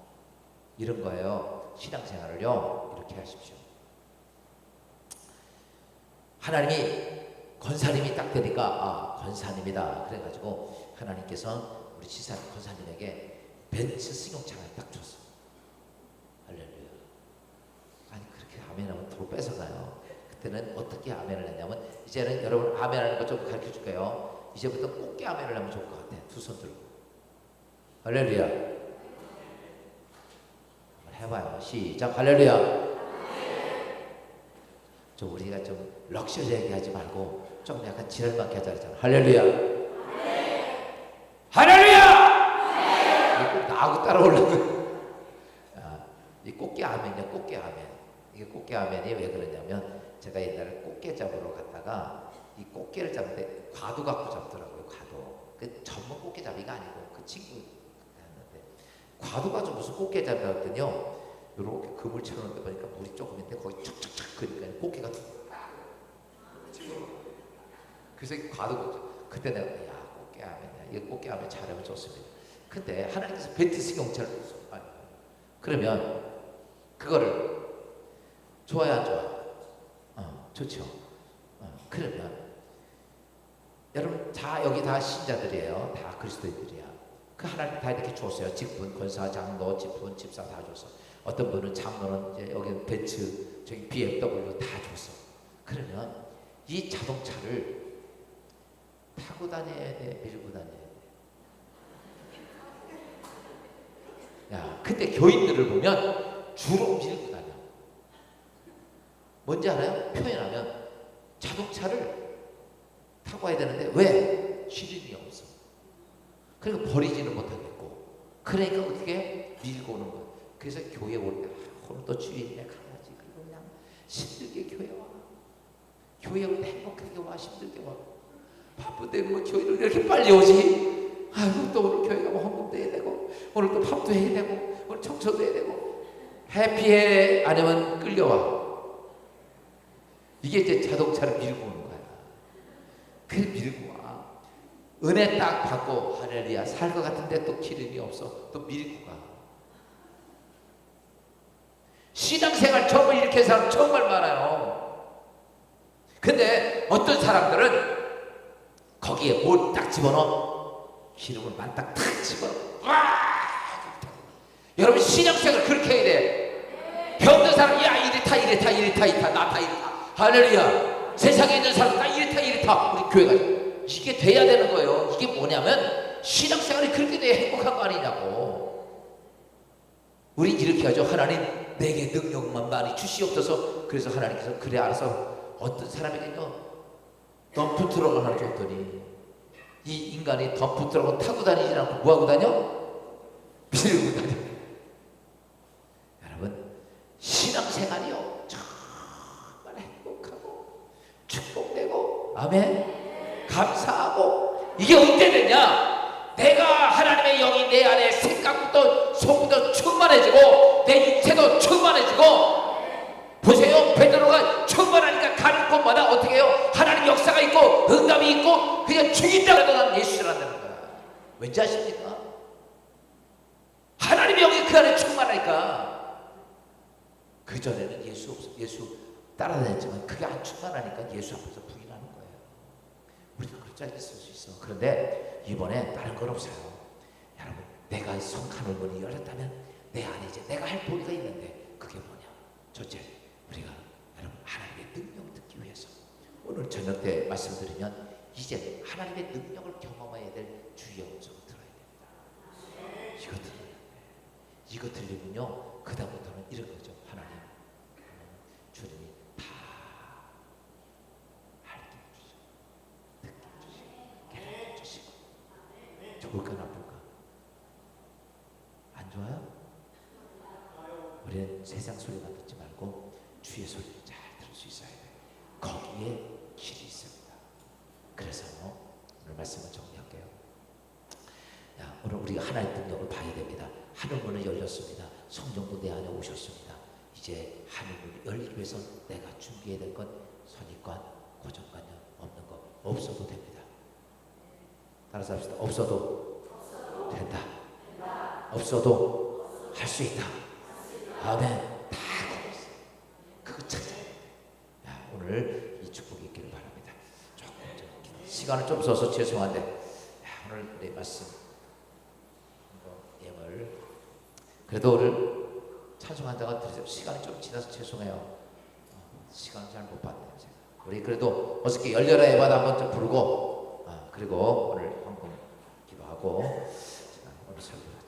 이런 거예요. 신앙생활을요 이렇게 하십시오. 하나님이 권사님이 딱 되니까 권사님이다 그래가지고 하나님께서 우리 지사 권사님에게 벤츠 승용차를 딱 줬어. 할렐루야. 아니 그렇게 아멘하면 돈 뺏어가요. 그때는 어떻게 아멘을 했냐면 이제는 여러분 아멘하는 거 좀 가르쳐 줄게요. 이제부터 꽃게 아멘을 하면 좋을 것 같아. 두 손 들고 할렐루야. 한번 해봐요. 시작. 할렐루야. 좀 우리가 좀 럭셔리하게 하지 말고 좀 약간 지랄맞게 하자 그랬잖아. 할렐루야. 할렐루야. 이거 꼭 나하고 따라오려고. 이 꽃게 아멘이야. 꽃게 아멘. 이게 꽃게 아멘이 왜 그러냐면 제가 옛날에 꽃게 잡으러 갔다가 이 꽃게를 잡는데 과도 갖고 잡더라고요. 과도. 그 전문 꽃게 잡이가 아니고 그 친구 했는데 과도 가지고 무슨 꽃게 잡이라 했더니요. 이렇게 그물 채우는데 보니까 물이 조금인데 거기 척척척 그러니까 꽃게가 그래서 과도 그때 내가 꽃게 아멘이야. 이거 꽃게 아멘 잘하면 좋습니다. 근데 하나님께서 벤츠 승용차를 줬어. 그러면 그거를 좋아요 안 좋아요? 좋죠. 그러면 여러분 다 여기 다 신자들이에요. 다 그리스도인들이야. 그 하나님 다 이렇게 줬어요. 직분, 권사, 장로, 직분, 집사 다 줬어. 어떤 분은 장로는 이제 여기 벤츠, 저기 BMW 다 줬어. 그러면 이 자동차를 타고 다녀야 돼, 밀고 다녀야 돼. 야, 근데 교인들을 보면 주로 밀고 다녀. 뭔지 알아요? 표현하면 자동차를 타고 와야 되는데 왜? 시름이 없어. 그러니까 버리지는 못하겠고, 그러니까 어떻게 밀고 오는 거야. 그래서 교회 올 때 오늘 또 주일이네 가야지. 그리고 그냥 힘들게 교회 와. 교회 올 때 행복하게 와, 힘들게 와. 바쁜데 뭐 교회를 이렇게 빨리 오지? 아이고 또 오늘 교회 가면 헌금도 해야 되고, 오늘 또 밥도 해야 되고, 오늘 청소도 해야 되고. 해피해 아니면 끌려와. 이게 이제 자동차를 밀고 오는 거야. 그래 밀고 와. 은혜 딱 받고 할렐루야 살 것 같은데 또 기름이 없어. 또 밀고 가. 신앙생활 정말 이렇게 사람 정말 많아요. 근데 어떤 사람들은 거기에 뭘 딱 집어넣어? 기름을 만딱 탁 집어넣어. 여러분 신앙생활 그렇게 해야 돼. 병든 사람 야 이렇다 이렇다 이렇다 이렇다 나다 이렇다 할렐루야. 세상에 있는 사람 다 이렇다 이렇다. 우리 교회가 이게 돼야 되는 거예요. 이게 뭐냐면 신앙생활이 그렇게 돼야 행복한 거 아니냐고. 우리 이렇게 하죠. 하나님 내게 능력만 많이 주시옵소서. 그래서 하나님께서 그래 알아서 어떤 사람에게는요 덤프트럭을 하나 줬더니 이 인간이 덤프트럭을 타고 다니지 않고 뭐하고 다녀? 밀고 다녀. 여러분 신앙생활이요 정말 행복하고 축복되고 아멘 감사하고 이게 언제 되냐? 내가 하나님의 영이 내 안에 생각부터 속부터 충만해지고 내 육체도 충만해지고. 보세요. 베드로가 충만하니까 가는 곳마다 어떻게 해요? 하나님 역사가 있고 응답이 있고 그냥 죽인다고 해도 난 예수를 한다는 거야. 왠지 아십니까? 하나님의 영이 그 안에 충만하니까. 그전에는 예수 따라다녔지만 그게 안 충만하니까 예수 앞에서 부인하는 거예요. 우리도 그렇지 않겠을 수 있어. 그런데 이번에 다른 건 없어요. 여러분 내가 성칸을 문이 열렸다면 내 안에 이제 내가 할 도리가 있는데 그게 뭐냐? 첫째 우리가 여러분 하나님의 능력을 듣기 위해서 오늘 저녁 때 말씀드리면 이제 하나님의 능력을 경험해야 될 주의 음성을 들어야 됩니다. 이거 들으면 이거 들리면요 그 다음부터는 이런 거죠. 하나님 주님이 다 알게 해주시고 듣게 해주시고 깨닫게 해주시고. 좋을까 나쁠까? 안 좋아요? 우리는 세상 소리만 듣지 말고 주의 소리를 잘 들을 수 있어야 돼요. 거기에 길이 있습니다. 그래서 오늘 말씀을 정리할게요. 야, 오늘 우리가 하나님의 능력을 봐야 됩니다. 하늘문은 열렸습니다. 성령도 내 안에 오셨습니다. 이제 하늘문이 열리기 위해서 내가 준비해야 될 건 선입관, 고정관념 없는 거 없어도 됩니다. 따라서 합시다. 없어도 된다. 없어도 할 수 있다. 아멘. 다 거기 있어요. 그거 찾아야 돼. 야, 오늘 이 축복이 있기를 바랍니다. 조금 시간을 좀 써서 죄송한데 야, 오늘 내 말씀 예물 그래도 오늘 찬송한다고 드리세요. 시간이 좀 지나서 죄송해요. 시간을 잘 못 봤네요. 제가. 우리 그래도 어저께 열려라 예배다 한번 좀 부르고 그리고 오늘 헌금 기도하고 오늘 설교